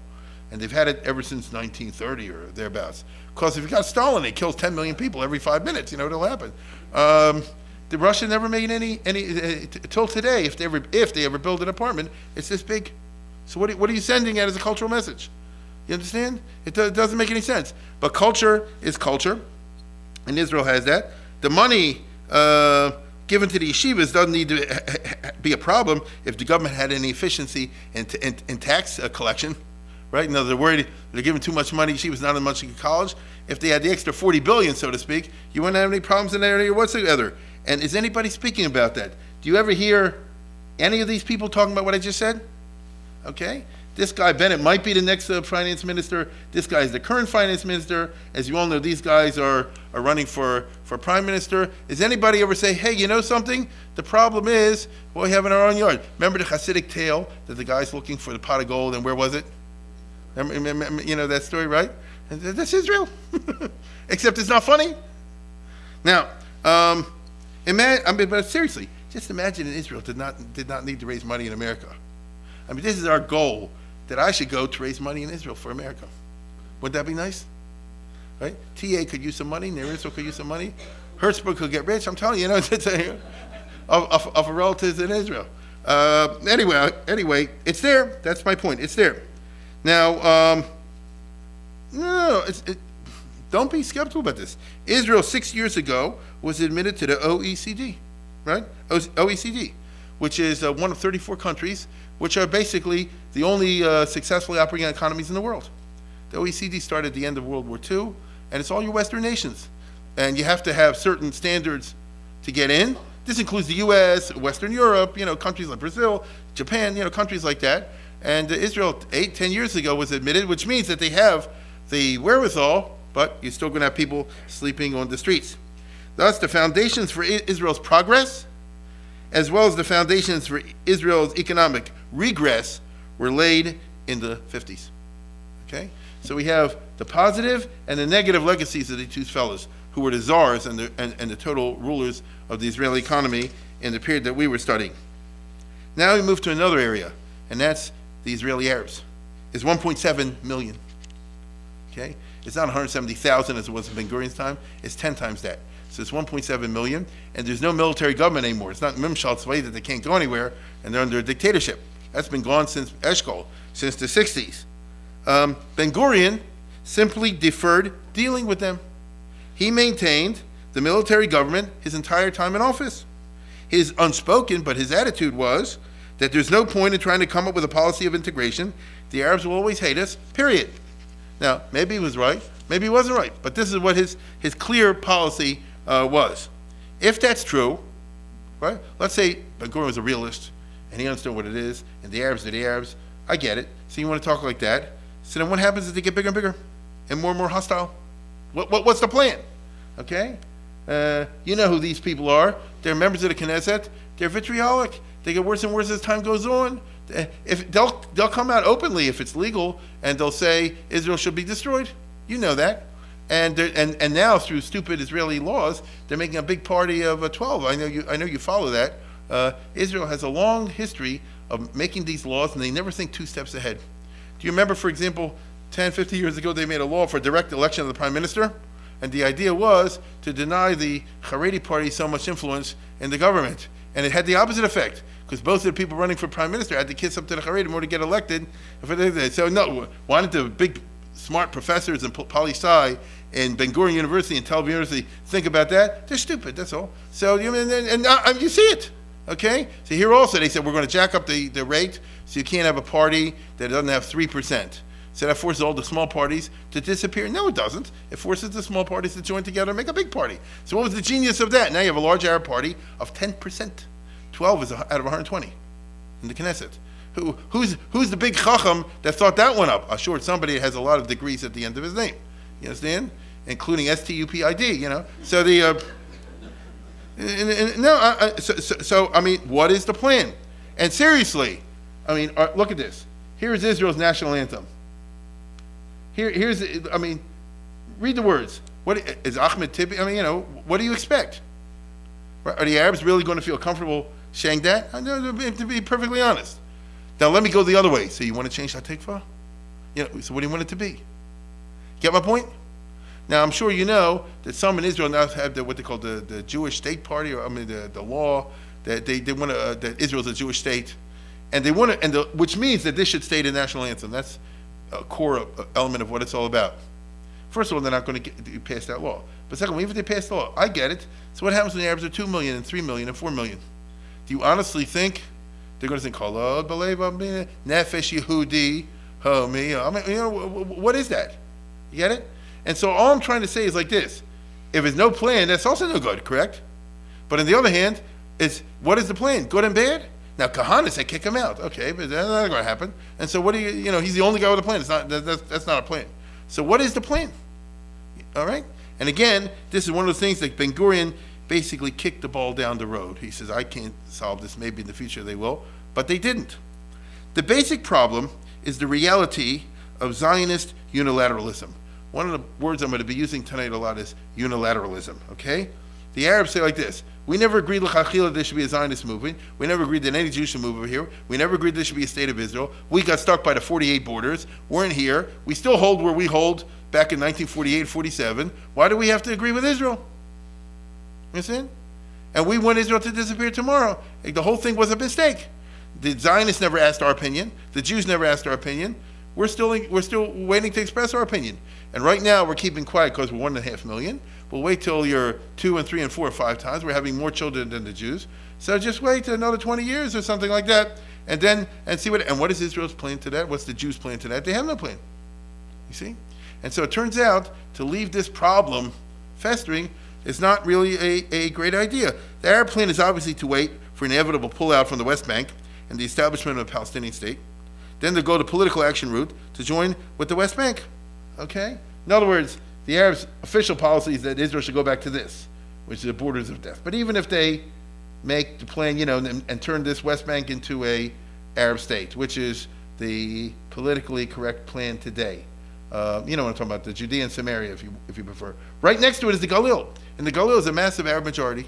And they've had it ever since 1930 or thereabouts. Because if you got Stalin, he kills 10 million people every 5 minutes. It'll happen. The Russia never made any till today. If they ever build an apartment, it's this big. So what are you sending out as a cultural message? You understand? It doesn't make any sense. But culture is culture, and Israel has that. The money given to the yeshivas doesn't need to be a problem if the government had any efficiency in tax collection. Right? No, they're worried they're giving too much money. She was not in much in college. If they had the extra 40 billion, so to speak, you wouldn't have any problems in that area whatsoever. And is anybody speaking about that? Do you ever hear any of these people talking about what I just said? Okay? This guy, Bennett, might be the next finance minister. This guy is the current finance minister. As you all know, these guys are running for prime minister. Does anybody ever say, hey, you know something? The problem is what we have in our own yard. Remember the Hasidic tale that the guy's looking for the pot of gold, and where was it? Remember, you know that story, right? That's Israel. Except it's not funny. Now, But seriously, just imagine Israel did not need to raise money in America. I mean, this is our goal, that I should go to raise money in Israel for America. Wouldn't that be nice? Right? TA could use some money, Near Israel could use some money, Hertzberg could get rich. I'm telling you, of relatives in Israel. Anyway, it's there. That's my point. It's there. Now, don't be skeptical about this. Israel 6 years ago was admitted to the OECD, right? OECD, which is one of 34 countries, which are basically the only successfully operating economies in the world. The OECD started at the end of World War II, and it's all your Western nations. And you have to have certain standards to get in. This includes the U.S., Western Europe, countries like Brazil, Japan, countries like that. And Israel 8-10 years ago was admitted, which means that they have the wherewithal, but you're still going to have people sleeping on the streets. Thus, the foundations for Israel's progress, as well as the foundations for Israel's economic regress, were laid in the 50s. Okay? So we have the positive and the negative legacies of the two fellows, who were the czars and the total rulers of the Israeli economy in the period that we were studying. Now we move to another area, and that's the Israeli Arabs. It's 1.7 million. Okay? It's not 170,000 as it was in Ben Gurion's time. It's 10 times that. So it's 1.7 million, and there's no military government anymore. It's not Mimshal Tzvai that they can't go anywhere, and they're under a dictatorship. That's been gone since Eshkol, since the 60s. Ben Gurion simply deferred dealing with them. He maintained the military government his entire time in office. His unspoken, but his attitude was that there's no point in trying to come up with a policy of integration. The Arabs will always hate us, period. Now, maybe he was right, maybe he wasn't right, but this is what his clear policy was. If that's true, right, let's say Ben Gurion was a realist, and he understood what it is, and the Arabs are the Arabs, I get it. So you want to talk like that. So then what happens is they get bigger and bigger, and more hostile. What's the plan? Okay? You know who these people are. They're members of the Knesset. They're vitriolic. They get worse and worse as time goes on. If they'll come out openly if it's legal, and they'll say Israel should be destroyed. You know that. And now through stupid Israeli laws, they're making a big party of 12. I know you follow that. Israel has a long history of making these laws, and they never think 2 steps ahead. Do you remember, for example, 10, 50 years ago, they made a law for direct election of the prime minister? And the idea was to deny the Haredi party so much influence in the government. And it had the opposite effect, because both of the people running for prime minister had to kiss up to the Haredi in order to get elected. So no, why didn't the big, smart professors in poli-sci in Ben Gurion University and Tel Aviv University think about that? They're stupid, that's all. So, you see it. Okay? So here also they said we're going to jack up the rate, so you can't have a party that doesn't have 3%. So that forces all the small parties to disappear. No, it doesn't. It forces the small parties to join together and make a big party. So what was the genius of that? Now you have a large Arab party of 10%. 12 is out of 120 in the Knesset. Who's the big chacham that thought that one up? Sure, somebody that has a lot of degrees at the end of his name. You understand? Including STUPID, So the... what is the plan? And seriously, look at this. Here's Israel's national anthem. Read the words. What is Ahmed Tibi? What do you expect? Are the Arabs really going to feel comfortable saying that? To be perfectly honest. Now let me go the other way. So you want to change Hatikva? So what do you want it to be? Get my point? Now I'm sure you know that some in Israel now have what they call the Jewish state party, or the law that they want to that Israel's a Jewish state, and they want to, which means that this should stay the national anthem. That's a core element of what it's all about. First of all, they're not going to pass that law. But second, even if they pass the law, I get it. So what happens when the Arabs are 2 million and 3 million and 4 million? Do you honestly think they're going to think, Chalod, B'leiv, Nefesh Yehudi, what is that? You get it? And so all I'm trying to say is like this. If there's no plan, that's also no good, correct? But on the other hand, what is the plan? Good and bad? Now, Kahana said kick him out. Okay, but that's not going to happen. And so what do he's the only guy with a plan. That's not a plan. So what is the plan? All right? And again, this is one of those things that Ben Gurion basically kicked the ball down the road. He says, I can't solve this. Maybe in the future they will. But they didn't. The basic problem is the reality of Zionist unilateralism. One of the words I'm going to be using tonight a lot is unilateralism, okay? the Arabs say like this: we never agreed l'chachila there should be a Zionist movement. We never agreed that any Jew should move over here. We never agreed there should be a state of Israel. We got stuck by the 48 borders. We're in here. We still hold where we hold back in 1948, 47. Why do we have to agree with Israel? You understand? And we want Israel to disappear tomorrow. Like, the whole thing was a mistake. The Zionists never asked our opinion. The Jews never asked our opinion. We're still waiting to express our opinion. And right now we're keeping quiet because we're 1.5 million. We'll wait till you're 2 and 3 and 4 or 5 times. We're having more children than the Jews. So just wait another 20 years or something like that, and see what is Israel's plan to that? What's the Jews' plan to that? They have no plan. You see? And so it turns out to leave this problem festering is not really a great idea. The Arab plan is obviously to wait for inevitable pullout from the West Bank and the establishment of a Palestinian state. Then to go the political action route to join with the West Bank. Okay? In other words, the Arabs' official policy is that Israel should go back to this, which is the borders of death. But even if they make the plan, and turn this West Bank into a Arab state, which is the politically correct plan today. You know what I'm talking about, the Judea and Samaria, if you prefer. Right next to it is the Galil. And the Galil is a massive Arab majority.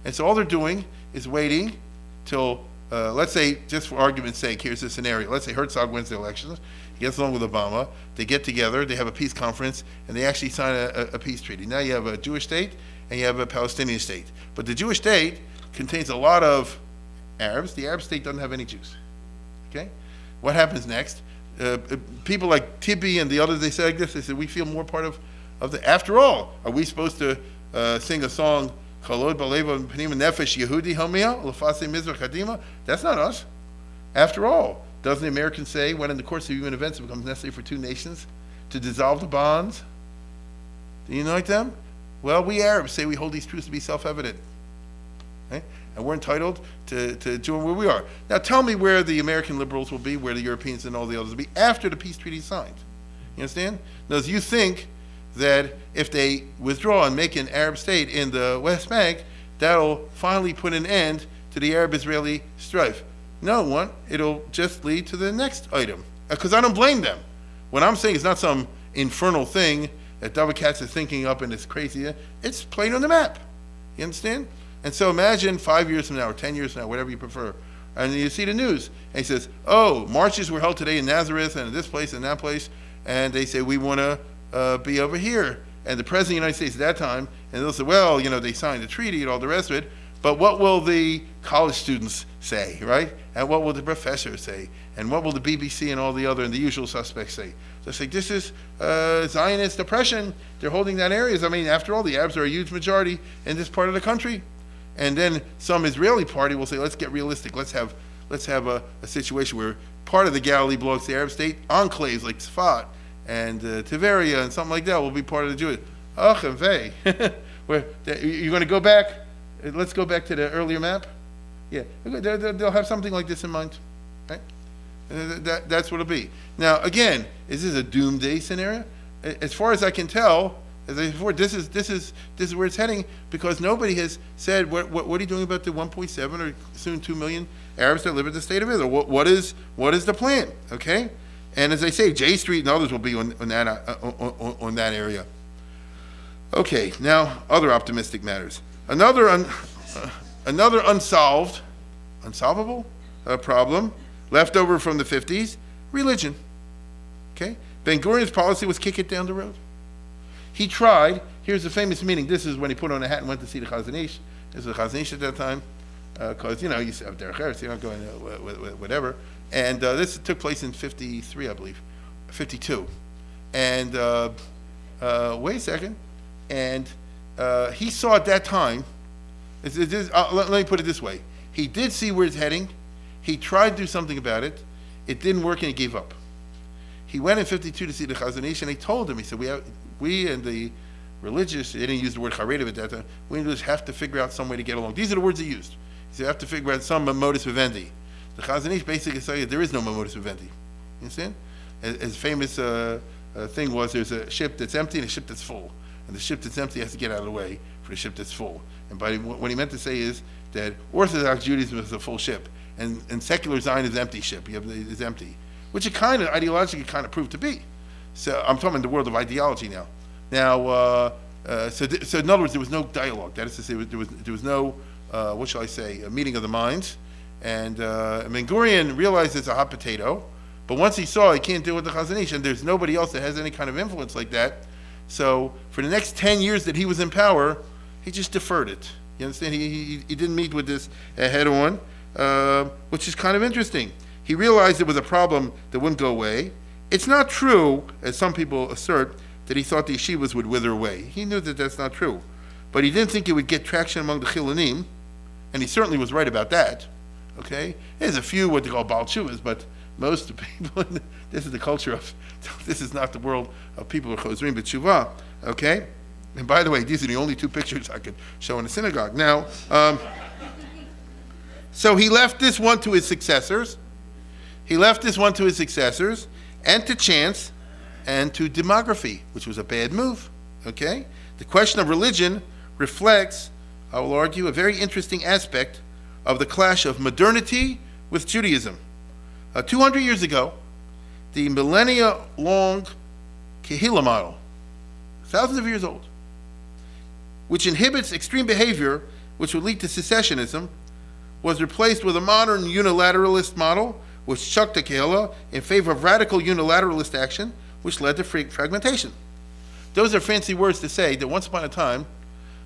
And so all they're doing is waiting till, let's say, just for argument's sake, here's the scenario. Let's say Herzog wins the elections. He gets along with Obama. They get together. They have a peace conference. And they actually sign a peace treaty. Now you have a Jewish state and you have a Palestinian state. But the Jewish state contains a lot of Arabs. The Arab state doesn't have any Jews. Okay? What happens next? People like Tibi and the others, they say like this. They say, we feel more part of the... After all, are we supposed to sing a song, Chalod Baleva Panima Nefesh Yehudi Homia Lefase Mizrach Kadima? That's not us. After all, doesn't the Americans say when in the course of human events it becomes necessary for two nations to dissolve the bonds? Do you unite them? Well, we Arabs say we hold these truths to be self-evident. Okay? And we're entitled to join where we are. Now tell me where the American liberals will be, where the Europeans and all the others will be after the peace treaty is signed. You understand? Now, you think that if they withdraw and make an Arab state in the West Bank, that'll finally put an end to the Arab-Israeli strife. No, it'll just lead to the next item. Because I don't blame them. What I'm saying is not some infernal thing that Rabbi Katz is thinking up and it's crazy. It's plain on the map. You understand? And so imagine 5 years from now or 10 years from now, whatever you prefer, and you see the news, and he says, oh, marches were held today in Nazareth and this place and that place, and they say, we want to be over here. And the President of the United States at that time, and they'll say, well, they signed the treaty and all the rest of it, but what will the college students say, right? And what will the professors say? And what will the BBC and all the other and the usual suspects say? They'll say, this is Zionist oppression. They're holding down areas. I mean, after all, the Arabs are a huge majority in this part of the country. And then some Israeli party will say, let's get realistic. Let's have a situation where part of the Galilee belongs to the Arab state. Enclaves like Tzfat and Tiberia and something like that will be part of the Jewish. Ach and vey. You're going to go back? Let's go back to the earlier map. Yeah, they'll have something like this in mind. Right? That's what it'll be. Now, again, is this a doomsday scenario? As far as I can tell, as I said before, this is where it's heading, because nobody has said what are you doing about the 1.7 or soon 2 million Arabs that live in the state of Israel? What is the plan? Okay, and as I say, J Street and others will be on that area. Okay, now other optimistic matters. Another unsolvable problem left over from the 50s: religion. Okay, Ben Gurion's policy was kick it down the road. He tried. Here's the famous meeting. This is when he put on a hat and went to see the Chazon Ish. This was the Chazon Ish at that time, because you used to have derech eretz, you're not going whatever. And this took place in 53, I believe, 52. And wait a second. And he saw at that time. Let me put it this way: he did see where it's heading. He tried to do something about it. It didn't work, and he gave up. He went in 52 to see the Chazon Ish, and he told him, he said, we and the religious, they didn't use the word charedim at that time, we just have to figure out some way to get along. These are the words he used. He said, you have to figure out some modus vivendi. The Chazon Ish basically said there is no modus vivendi. You understand? As famous thing was, there's a ship that's empty and a ship that's full. And the ship that's empty has to get out of the way for the ship that's full. And what he meant to say is that Orthodox Judaism is a full ship, and secular Zionism is an empty ship. It's empty, which it ideologically proved to be. So I'm talking in the world of ideology now. Now, So in other words, there was no dialogue. That is to say, there was no, what shall I say, a meeting of the minds. And Ben Gurion realized it's a hot potato, but once he saw he can't deal with the Chazon Ish, and there's nobody else that has any kind of influence like that. So for the next 10 years that he was in power, he just deferred it. You understand? He didn't meet with this head on, which is kind of interesting. He realized it was a problem that wouldn't go away. It's not true, as some people assert, that he thought the yeshivas would wither away. He knew that that's not true. But he didn't think it would get traction among the Chilonim, and he certainly was right about that. Okay? There's a few what they call Baal Tshuvas, but most of the people, this is the culture of, this is not the world of people who are Chozrim B'Tshuvah. Okay? And by the way, these are the only two pictures I could show in the synagogue. Now, so he left this one to his successors. And to chance, and to demography, which was a bad move. Okay? The question of religion reflects, I will argue, a very interesting aspect of the clash of modernity with Judaism. 200 years ago, the millennia-long Kehillah model, thousands of years old, which inhibits extreme behavior, which would lead to secessionism, was replaced with a modern unilateralist model, which chucked the Kehillah in favor of radical unilateralist action, which led to fragmentation. Those are fancy words to say that once upon a time,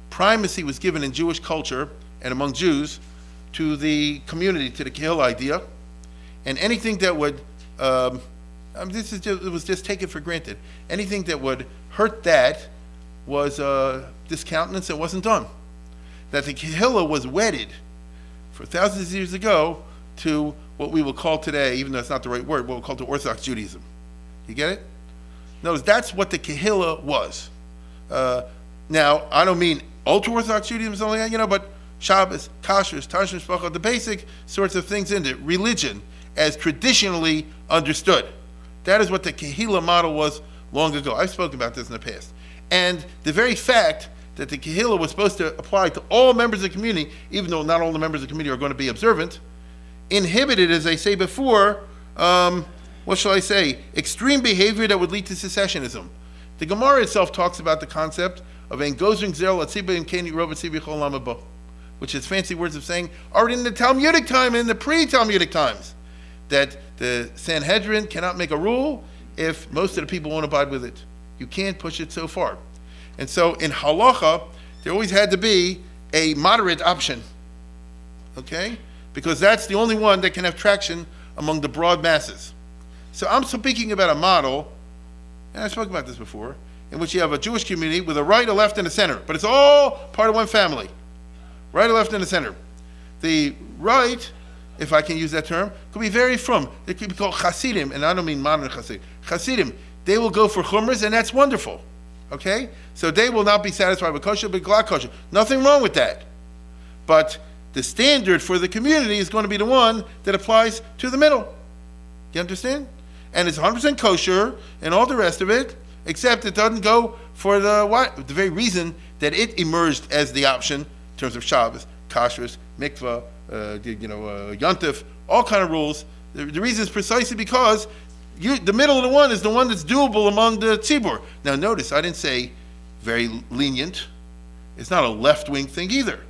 primacy was given in Jewish culture and among Jews to the community, to the Kehillah idea, and anything that would, it was just taken for granted. Anything that would hurt that was discountenance and wasn't done. That the Kehillah was wedded for thousands of years ago to what we will call today, even though it's not the right word, what we'll call to Orthodox Judaism. You get it? Notice that's what the Kehillah was. Now, I don't mean ultra-Orthodox Judaism, something like that, but Shabbos, Kashrus, Tashmish, Mishpacha, the basic sorts of things in it, religion, as traditionally understood. That is what the Kehillah model was long ago. I've spoken about this in the past. And the very fact that the Kehillah was supposed to apply to all members of the community, even though not all the members of the community are going to be observant, inhibited, as I say before, what shall I say, extreme behavior that would lead to secessionism. The Gemara itself talks about the concept of ein gozring zel atziba im keni rob atziba chol olam haba, which is fancy words of saying, already in the Talmudic time, in the pre-Talmudic times, that the Sanhedrin cannot make a rule if most of the people won't abide with it. You can't push it so far. And so in halacha, there always had to be a moderate option, okay? Because that's the only one that can have traction among the broad masses. So I'm speaking about a model, and I spoke about this before, in which you have a Jewish community with a right, a left, and a center, but it's all part of one family. Right, a left, and a center. The right, if I can use that term, could be very frum. It could be called Hasidim, and I don't mean modern Hasidim. Hasidim, they will go for chumras, and that's wonderful. Okay? So they will not be satisfied with kosher, but glad kosher. Nothing wrong with that. But the standard for the community is going to be the one that applies to the middle. You understand? And it's 100% kosher, and all the rest of it, except it doesn't go for the very reason that it emerged as the option in terms of Shabbos, Kashrus, Mikvah, Yontif, all kind of rules. The reason is precisely because the middle of the one is the one that's doable among the tzibur. Now notice, I didn't say very lenient. It's not a left-wing thing either,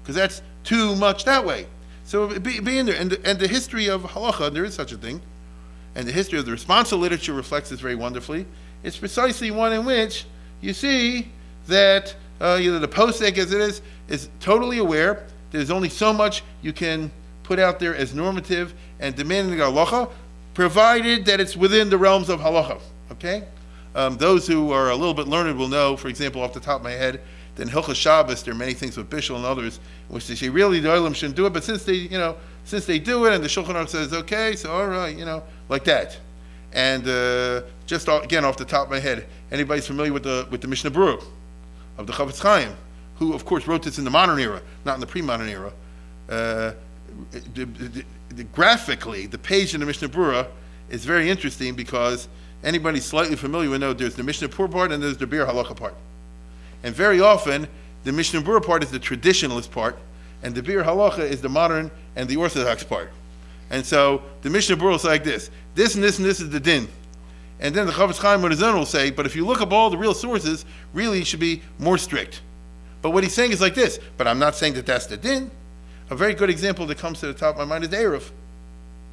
because that's too much that way. So be in there. And the history of halacha, there is such a thing, and the history of the responsive literature reflects this very wonderfully. It's precisely one in which you see that the posek, as it is totally aware there's only so much you can put out there as normative and demanding halacha, provided that it's within the realms of halacha. Okay? Those who are a little bit learned will know, for example, off the top of my head, that in Hilchos Shabbos there are many things with Bishul and others in which they say really the Olam shouldn't do it, but since they do it and the Shulchan Aruch says okay, so all right, like that. And just again off the top of my head, anybody's familiar with the Mishnah Berurah of the Chavetz Chaim, who of course wrote this in the modern era, not in the pre-modern era. Graphically, the page in the Mishnah Berurah is very interesting because anybody slightly familiar will know there's the Mishnah Berurah part and there's the Bir Halacha part. And very often, the Mishnah Berurah part is the traditionalist part, and the Bir Halacha is the modern and the Orthodox part. And so the Mishnah Berurah is like this. This and this and this is the din. And then the Chavetz Chaim on his own will say, but if you look up all the real sources, really it should be more strict. But what he's saying is like this, but I'm not saying that that's the din. A very good example that comes to the top of my mind is the Eruv,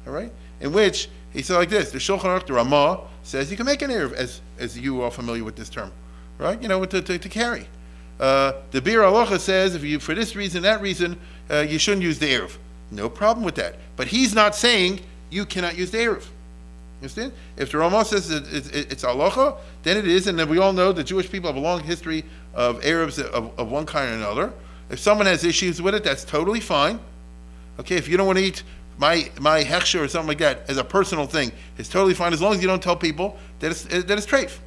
all right? In which he said like this, the Shulchan Aruch, the Ramah, says you can make an Eruv, as you are familiar with this term, right? You know, to carry. The Bir Halacha says, if you, for this reason, that reason, you shouldn't use the Eruv. No problem with that. But he's not saying you cannot use the Eruv. You understand? If the Ramah says it's halacha, then it is, and then we all know the Jewish people have a long history of Eruvs of one kind or another. If someone has issues with it, that's totally fine. Okay, if you don't want to eat my hechsher or something like that as a personal thing, it's totally fine as long as you don't tell people that it's treif.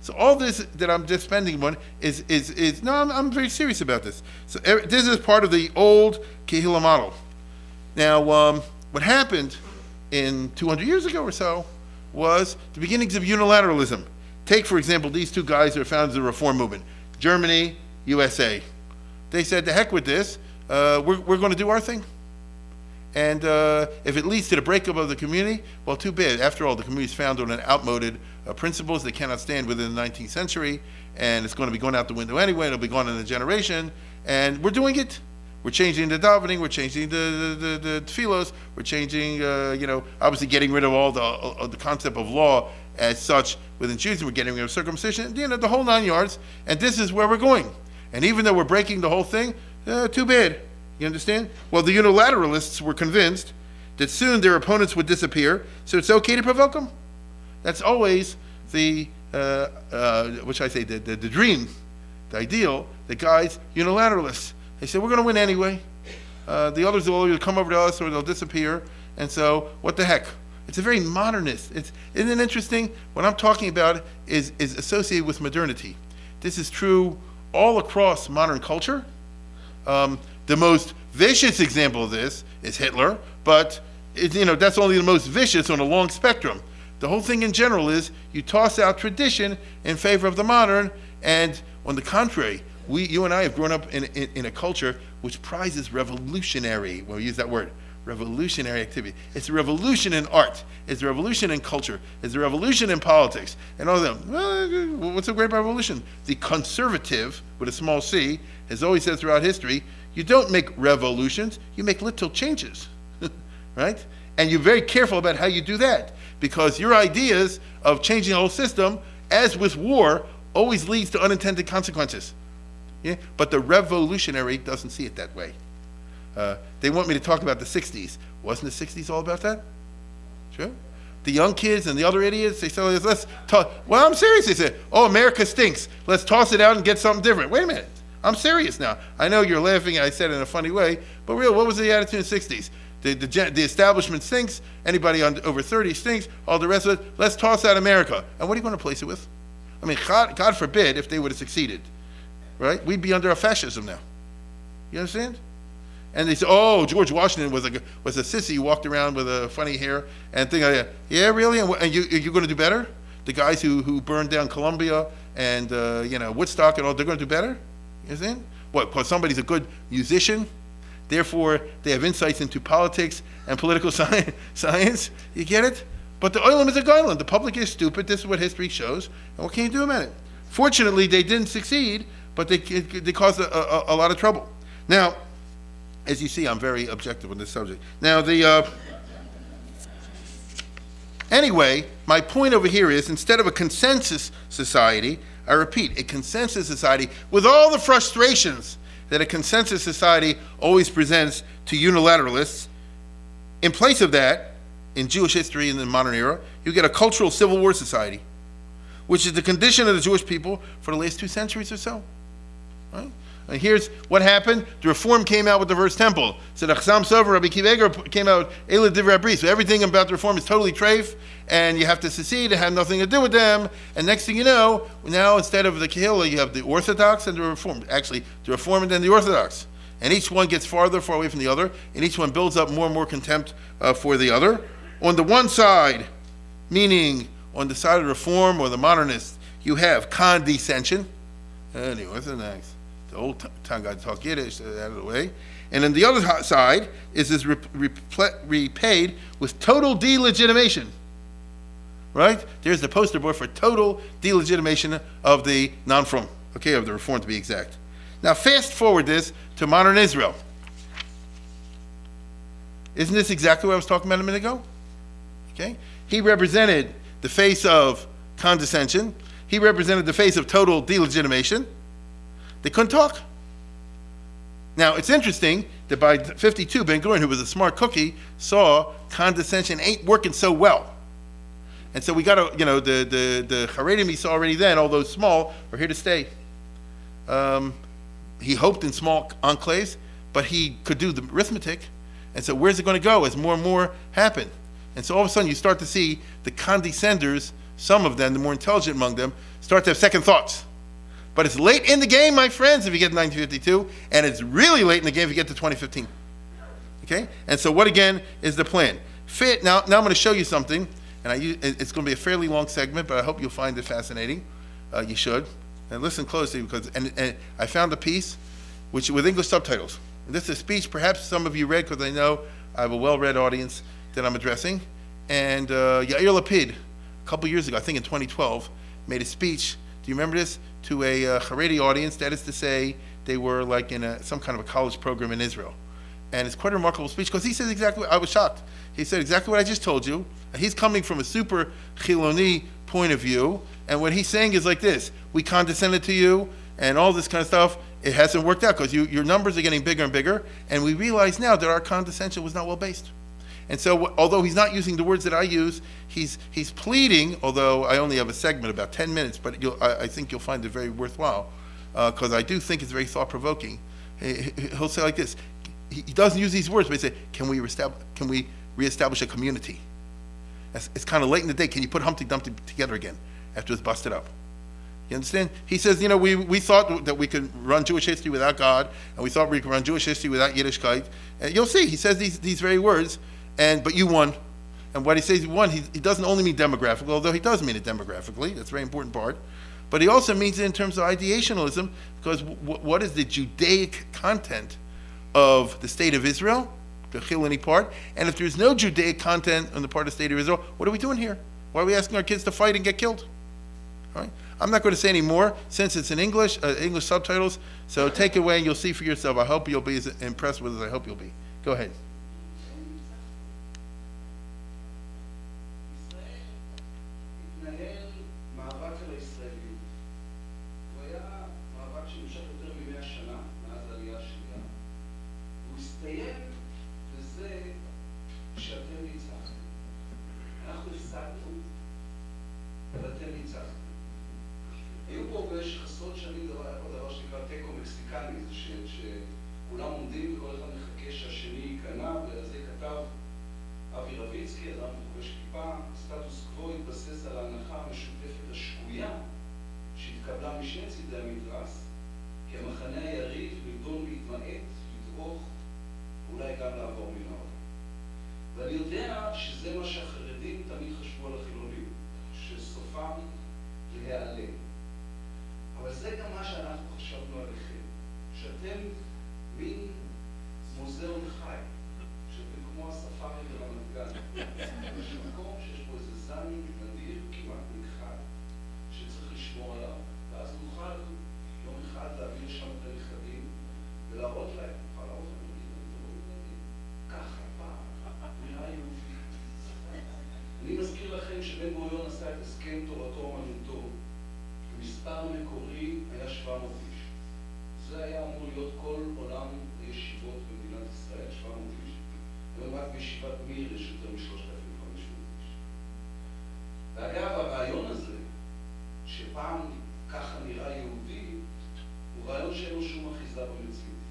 So all this that I'm just spending on is no, I'm very serious about this. So this is part of the old Kehillah model. Now, what happened in 200 years ago or so was the beginnings of unilateralism. Take, for example, these two guys who are founders of the Reform movement, Germany, USA. They said, the heck with this, we're going to do our thing. And if it leads to the breakup of the community, well, too bad. After all, the community is founded on outmoded principles that cannot stand within the 19th century, and it's going to be going out the window anyway, it'll be gone in a generation, and we're doing it. We're changing the davening, we're changing the tefillos, we're changing, obviously getting rid of all the concept of law as such within Judaism. We're getting rid of circumcision, the whole 9 yards, and this is where we're going. And even though we're breaking the whole thing, too bad. You understand? Well, the unilateralists were convinced that soon their opponents would disappear, so it's okay to provoke them. That's always the dream, the ideal, the guys, unilateralists. They said, we're going to win anyway. The others will either come over to us or they'll disappear. And so, what the heck? It's a very modernist. Isn't it interesting? What I'm talking about is associated with modernity. This is true all across modern culture. The most vicious example of this is Hitler, but that's only the most vicious on a long spectrum. The whole thing in general is you toss out tradition in favor of the modern, and on the contrary, you and I have grown up in a culture which prizes revolutionary, we'll use that word, revolutionary activity. It's a revolution in art. It's a revolution in culture. It's a revolution in politics. And all of them, well, what's a great revolution? The conservative, with a small c, has always said throughout history, you don't make revolutions, you make little changes, right? And you're very careful about how you do that, because your ideas of changing the whole system, as with war, always leads to unintended consequences. Yeah? But the revolutionary doesn't see it that way. They want me to talk about the 60s. Wasn't the 60s all about that? Sure. The young kids and the other idiots, they say, let's talk. Well, I'm serious. They say, oh, America stinks. Let's toss it out and get something different. Wait a minute. I'm serious now. I know you're laughing, I said it in a funny way, but real, what was the attitude in the 60s? The establishment stinks. Anybody over 30 stinks. All the rest of it, let's toss out America. And what are you going to place it with? I mean, God forbid if they would have succeeded, right? We'd be under a fascism now. You understand? And they say, oh, George Washington was a sissy who walked around with a funny hair and thing like that. Yeah, really? And you're going to do better? The guys who burned down Columbia and Woodstock and all, they're going to do better? You understand? What, because somebody's a good musician, therefore they have insights into politics and political science? You get it? But the oilam is a guideline. The public is stupid. This is what history shows. And what can you do about it? Fortunately, they didn't succeed, but they caused a lot of trouble. Now, as you see, I'm very objective on this subject. Now, anyway, my point over here is, instead of a consensus society, I repeat, a consensus society with all the frustrations that a consensus society always presents to unilateralists, in place of that, in Jewish history in the modern era, you get a cultural civil war society, which is the condition of the Jewish people for the last 2 centuries or so. Right? And here's what happened. The Reform came out with the First Temple. So the Chassam Sofer, Rabbi Kiva came out, Eila Divrei Bris. So everything about the Reform is totally treif, and you have to secede, it had nothing to do with them. And next thing you know, now instead of the Kehillah, you have the Orthodox and the Reform. Actually, the Reform and then the Orthodox. And each one gets far away from the other, and each one builds up more and more contempt for the other. On the one side, meaning on the side of the Reform or the modernists, you have condescension. Anyway, what's the next? The old time guy talk Yiddish, out of the way. And then the other side is repaid with total delegitimation. right? There's the poster boy for total delegitimation of the non-frum, okay, of the Reform to be exact. Now fast forward this to modern Israel. Isn't this exactly what I was talking about a minute ago? Okay, he represented the face of condescension. He represented the face of total delegitimation. They couldn't talk. Now, it's interesting that by 52, Ben-Gurion, who was a smart cookie, saw condescension ain't working so well. And so we got to, the Haredim he saw already then, although small, are here to stay. He hoped in small enclaves, but he could do the arithmetic. And so where's it going to go as more and more happen? And so all of a sudden you start to see the condescenders, some of them, the more intelligent among them, start to have second thoughts. But it's late in the game, my friends, if you get to 1952, and it's really late in the game if you get to 2015. Okay? And so what, again, is the plan? Now I'm going to show you something, and it's going to be a fairly long segment, but I hope you'll find it fascinating. You should. And listen closely, because and I found a piece which with English subtitles. And this is a speech perhaps some of you read, because I know I have a well-read audience that I'm addressing. And Yair Lapid, a couple years ago, I think in 2012, made a speech. Do you remember this? To a Haredi audience, that is to say, they were like in some kind of a college program in Israel. And it's quite a remarkable speech, because he said exactly, I was shocked. He said exactly what I just told you. He's coming from a super Chiloni point of view, and what he's saying is like this: we condescended to you, and all this kind of stuff. It hasn't worked out, because your numbers are getting bigger and bigger, and we realize now that our condescension was not well based. And so, although he's not using the words that I use, he's pleading, although I only have a segment, about 10 minutes, but I think you'll find it very worthwhile, because I do think it's very thought-provoking. He'll say like this: he doesn't use these words, but he say, can we reestablish a community? It's kind of late in the day. Can you put Humpty Dumpty together again after it's busted up? You understand? He says, we thought that we could run Jewish history without God, and we thought we could run Jewish history without Yiddishkeit. And you'll see, he says these very words, but you won. And what he says he won, he doesn't only mean demographically, although he does mean it demographically. That's a very important part. But he also means it in terms of ideationalism, because what is the Judaic content of the state of Israel, the Chiloni part? And if there's no Judaic content on the part of the state of Israel, what are we doing here? Why are we asking our kids to fight and get killed? All right? I'm not going to say any more since it's in English subtitles. So take it away and you'll see for yourself. I hope you'll be as impressed with it as I hope you'll be. Go ahead. שבן-גוריון עשה את הסכם תורתו אומנותו, המספר המקורי היה 700 איש. זה היה אמור להיות כל עולם הישיבות במדינת ישראל, 700 איש. היום רק בישיבת מיר יש יותר מ-3,500 איש. ואגב, הרעיון הזה, שפעם ככה נראה יהודי, הוא רעיון שאין לו שום אחיזה במציאות.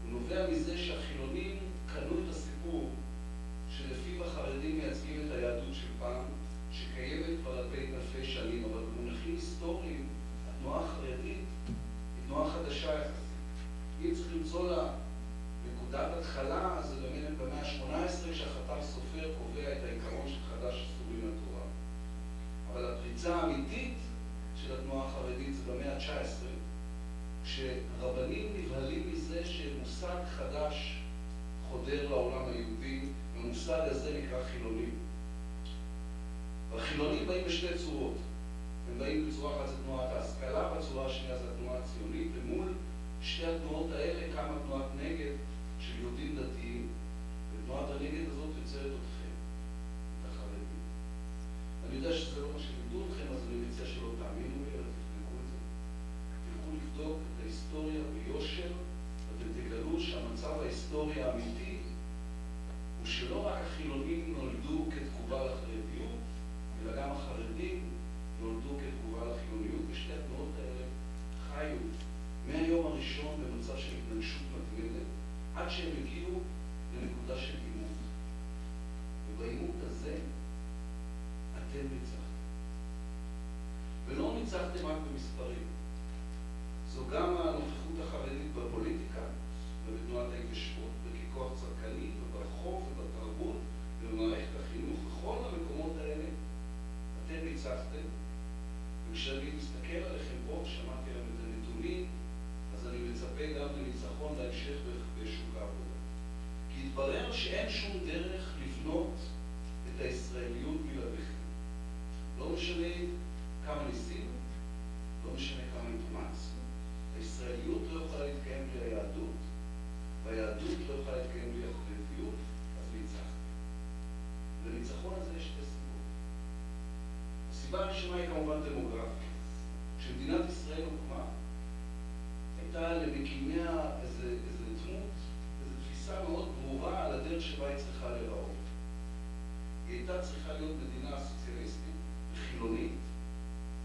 הוא נובע מזה שהחילונים קנו את הסיפור שלפיו החרדים מייצגים את היהדות של פעם, שקיימת כבר אלפי שנים, אבל במונחים היסטוריים, התנועה החרדית היא תנועה חדשה יחסית. אם צריך למצוא לה נקודת התחלה, אז זה באמת במאה ה-18, כשהחתם סופר קובע את העיקרון של חדש אסור מן התורה. אבל הפריצה האמיתית של התנועה החרדית זה במאה ה-19, כשרבנים נבהלים מזה שמושג חדש חודר לעולם היהודי, והמושג הזה נקרא חילוני. והחילונים באים בשתי צורות. הם באים בצורה אחת זה תנועת ההשכלה, והצורה השנייה זה התנועה הציונית, ומול שתי התנועות האלה קמה תנועת נגד של יהודים דתיים, ותנועת הנגד הזאת יוצרת אתכם, את החרדים. אני יודע שזה לא מה שלימדו אתכם, אז אני מציע שלא תאמינו לי, אלא תבדקו את זה. תלכו לבדוק את ההיסטוריה ביושר, ואתם תגלו שהמצב ההיסטורי האמיתי הוא שלא רק החילונים נולדו כתגובה לחרדיות, אלא גם החרדים נולדו כתגובה לחילוניות, ושתי התנועות האלה חיו מהיום הראשון במצב של התנגשות מתמדת, עד שהם הגיעו לנקודה של עימות. ובעימות הזה אתם ניצחתם. ולא ניצחתם רק במספרים. זו גם הנוכחות החרדית בפוליטיקה ובתנועת ההתיישבות, בככוח צרכני וברחוב ובתרבות ובמערכת החינוך. בכל המקומות האלה אתם ניצחתם. וכשאני מסתכל עליכם פה, שמעתי עליהם את הנתונים, אז אני מצפה גם לניצחון להמשך בשוק העבודה. כי התברר שאין שום דרך לבנות את הישראליות בלעדיכם. לא משנה כמה ניסינו, לא משנה כמה התאמצנו, הישראליות לא יכולה להתקיים בלי היהדות, והיהדות לא יכולה להתקיים בלי החרדיות, אז ניצחתם. לניצחון הזה יש שתי סיבות. הסיבה הראשונה היא כמובן דמוגרפיה. כשמדינת ישראל הוקמה, הייתה למקימיה איזו דמות, איזו תפיסה מאוד ברורה על הדרך שבה היא צריכה להיראות. היא הייתה צריכה להיות מדינה סוציאליסטית, חילונית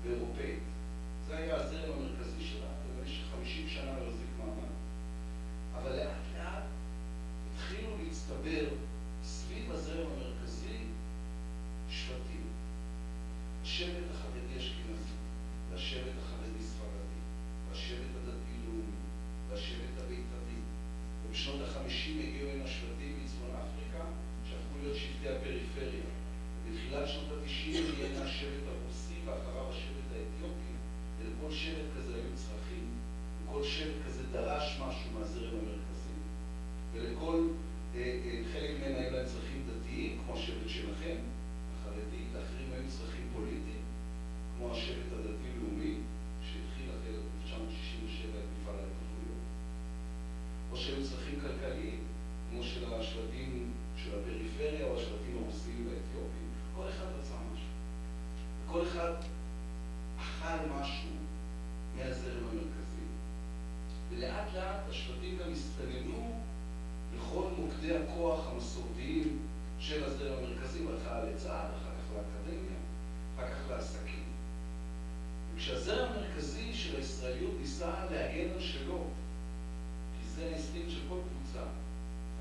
ואירופאית. זה היה הזרם המרכזי שלה, ובמשך 50 שנה לא החזיק מעמד. אבל לאט לאט התחילו להצטבר סביב הזרם המרכזי שבטים. השבט החרדי אשכנזי, והשבט החרדי ספרדי, והשבט הדתי-לאומי, והשבט הבית"רי. ובשנות ה-50 הגיעו הנה שבטים מצפון אפריקה, שהפכו להיות שבטי הפריפריה. ובתחילת שנות ה-90 הגיע הנה השבט הרוסי, ואחריו השבט האתיופי. ולכל שבט כזה היו צרכים, וכל שבט כזה דרש משהו מהזרם המרכזי. ולכל חלק מהם היו להם צרכים דתיים, כמו השבט שלכם, החרדי, לאחרים היו צרכים פוליטיים, כמו השבט הדתי-לאומי, שהתחיל אחרי 1967 את מפעל ההתנחלויות. או שהיו צרכים כלכליים, כמו של השבטים של הפריפריה, או השבטים הרוסיים והאתיופיים. כל אחד רצה משהו. וכל אחד אכל משהו מהזרם המרכזי. ולאט לאט השבטים גם הסתננו לכל מוקדי הכוח המסורתיים של הזרם המרכזי, בהתחלה לצה"ל, אחר כך לאקדמיה, אחר כך לעסקים. וכשהזרם המרכזי של הישראליות ניסה להגן על שלו, כי זה האינסטינקט של כל קבוצה,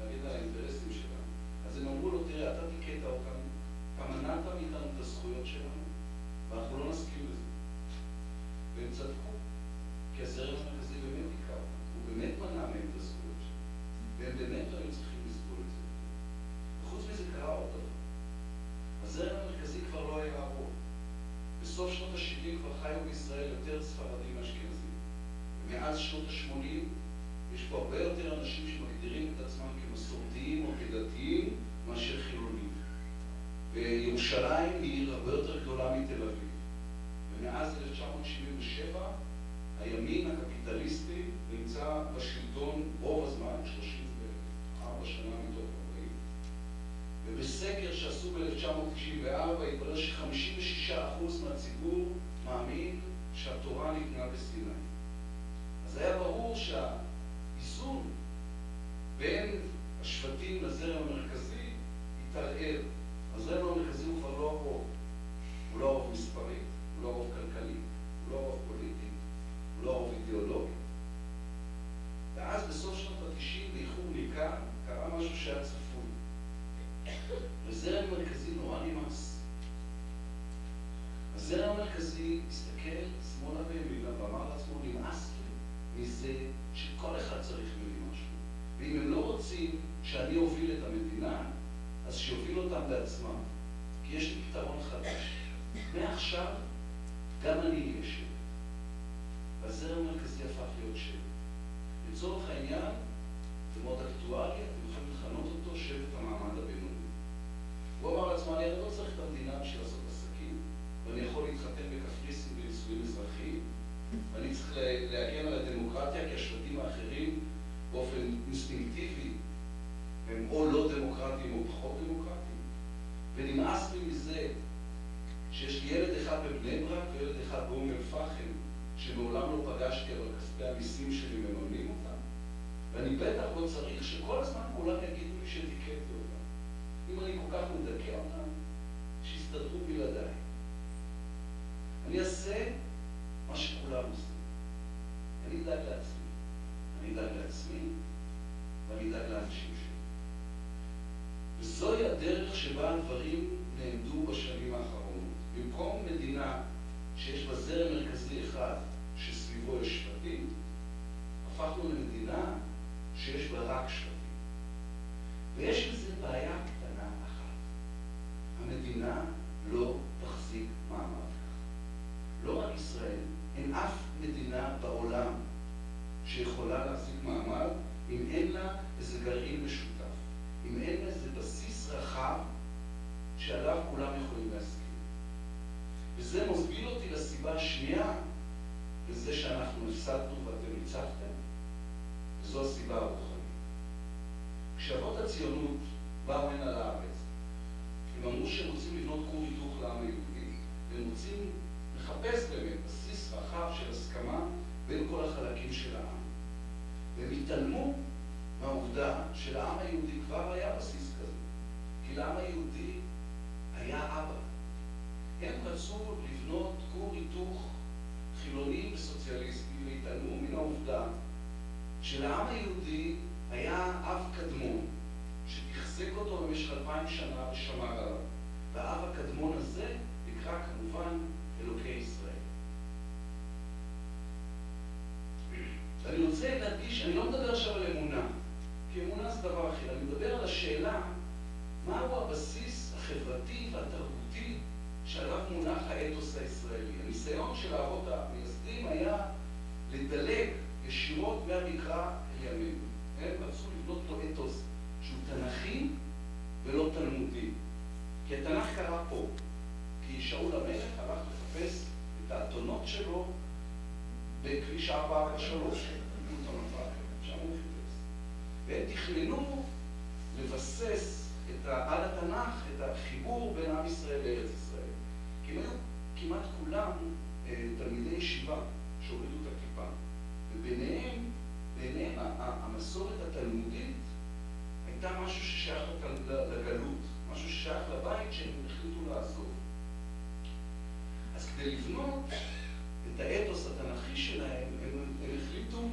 להגן על האינטרסים שלנו, אז הם אמרו לו, תראה, אתה תיקעת אותנו, אתה מנעת מאיתנו את הזכויות שלנו, ואנחנו לא נסכים לזה. והם צדקו, כי הזרם המרכזי באמת תיקע אותם, הוא באמת מנע מהם את הזכויות שלנו, והם באמת לא היו צריכים לסבול את זה. וחוץ מזה קרה עוד דבר. הזרם המרכזי כבר לא היה הרוב. בסוף שנות ה-70 כבר חיו בישראל יותר ספרדים מאשכנזים. ומאז שנות ה-80 יש פה הרבה יותר אנשים שמגדירים את עצמם כמסורתיים או כדתיים מאשר חילונים. וירושלים היא עיר הרבה יותר גדולה מתל אביב. ומאז 1977 הימין הקפיטליסטי נמצא בשלטון רוב הזמן, 34 שנה מתוך 40. ובסקר שעשו ב-1994 התברר ש56% מהציבור מאמין שהתורה ניתנה בסיני. אז היה ברור שהאיזון בין השבטים לזרם המרכזי התערער. הזרם המרכזי הוא כבר לא הרוב. הוא לא הרוב מספרי, הוא לא הרוב כלכלי, הוא לא הרוב פוליטי, הוא לא הרוב אידיאולוגי. ואז בסוף שנות ה-90, באיחור ניכר, קרה משהו שהיה צפוי. לזרם המרכזי נורא נמאס. הזרם המרכזי הסתכל שמאלה וימינה ואמר לעצמו, נמאס לי מזה שכל אחד צריך ממני משהו. ואם הם לא רוצים שאני אוביל את המדינה, אז שיוביל אותם בעצמם. כי יש לי פתרון חדש. מעכשיו גם אני אהיה שבט. והזרם המרכזי הפך להיות שבט. לצורך העניין, זה מאוד אקטואלי, אתם יכולים לכנות אותו שבט המעמד הבינוני. הוא אמר לעצמו, אני לא צריך את המדינה בשביל לעשות עסקים. לא דמוקרטיים או פחות דמוקרטיים, ונמאס לי מזה שיש לי ילד אחד בבני ברק וילד אחד באום אל-פחם, שמעולם לא פגשתי, אבל כספי המיסים שלי מממנים אותם, ואני בטח לא צריך שכל הזמן כולם יגידו לי שתיקטתי אותם. אם אני כל כך מדכא אותם, שיסתדרו בלעדיי. אני אעשה מה שכולם עושים. אני אדאג לעצמי. אני אדאג לעצמי, ואני אדאג לאנשים שלי. וזוהי הדרך שבה הדברים נעמדו בשנים האחרונות. במקום מדינה שיש בה זרם מרכזי אחד שסביבו יש שבטים, הפכנו למדינה שיש בה רק שבטים. ויש לזה בעיה קטנה אחת. המדינה לא תחזיק מעמד כך. לא רק ישראל, אין אף מדינה בעולם שיכולה להחזיק מעמד אם אין לה איזה גרעין משותף, אם אין לה איזה בסיס רחב שעליו כולם יכולים להסכים. וזה מוביל אותי לסיבה השנייה, לזה שאנחנו הפסדנו ואתם ניצחתם, וזו הסיבה הרוחנית. כשאבות הציונות באו הנה לארץ, הם אמרו שהם רוצים לבנות כור היתוך לעם היהודי, והם רוצים לחפש באמת בסיס רחב של הסכמה בין כל החלקים של העם. והם התעלמו מהעובדה שלעם היהודי כבר היה בסיס כזה, כי לעם היהודי היה אבא. הם רצו לבנות כור היתוך חילוני וסוציאליסטי, והתעלמו מן העובדה שלעם היהודי היה אב קדמון, שתחזק אותו במשך 2000 שנה ושמר עליו. והאב הקדמון הזה נקרא כמובן אלוקי ישראל. ואני רוצה להדגיש, אני לא מדבר עכשיו על אמונה, כי אמונה זה דבר אחר. אני מדבר על השאלה, מהו הבסיס החברתי והתרבותי שעליו מונח האתוס הישראלי. הניסיון של האבות המייסדים היה לדלג ישירות מהמקרא אל ימינו. הם רצו לבנות לו אתוס שהוא תנ"כי ולא תלמודי. כי התנ"ך קרה פה. כי שאול המלך הלך לחפש את האתונות שלו בכביש 443. שם הוא חיפש. והם תכננו לבסס על התנ"ך את החיבור בין עם ישראל לארץ ישראל. כי הם היו כמעט כולם תלמידי ישיבה שהורידו את הכיפה. וביניהם המסורת התלמודית הייתה משהו ששייך לגלות, משהו ששייך לבית שהם החליטו לעזוב. אז כדי לבנות את האתוס התנ"כי שלהם, הם החליטו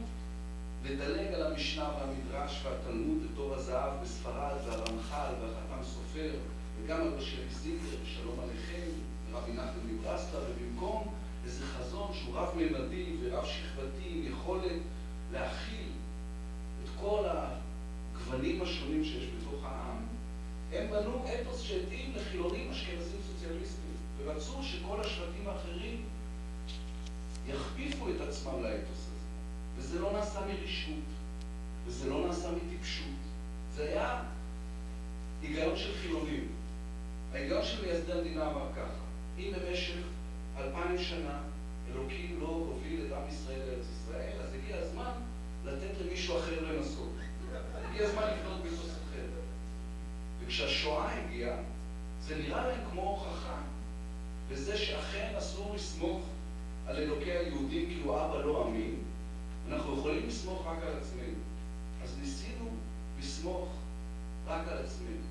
לדלג על המשנה והמדרש והתלמוד ותור הזהב בספרד והרמח"ל והחתם סופר, וגם על בשל זינגר ושלום עליכם ורבי נחמן מברסלב, ובמקום איזה חזון שהוא רב-ממדי ורב-שכבתי עם יכולת להכיל את כל הגוונים השונים שיש בתוך העם, הם בנו אתוס שהתאים לחילונים אשכנזים סוציאליסטים, ורצו שכל השבטים האחרים יכפיפו את עצמם לאתוס הזה. וזה לא נעשה מרשעות, וזה לא נעשה מטיפשות. זה היה היגיון של חילונים. ההיגיון של מייסדי המדינה אמר ככה: אם במשך 2000 שנה אלוקים לא הוביל את עם ישראל לארץ ישראל, אז הגיע הזמן לתת למישהו אחר לנסות. הגיע הזמן לבנות ביסוס אחר. וכשהשואה הגיעה, זה נראה להם כמו הוכחה, וזה שאכן אסור לסמוך על אלוקי היהודים כי הוא אבא לא אמין, אנחנו יכולים לסמוך רק על עצמנו. אז ניסינו לסמוך רק על עצמנו.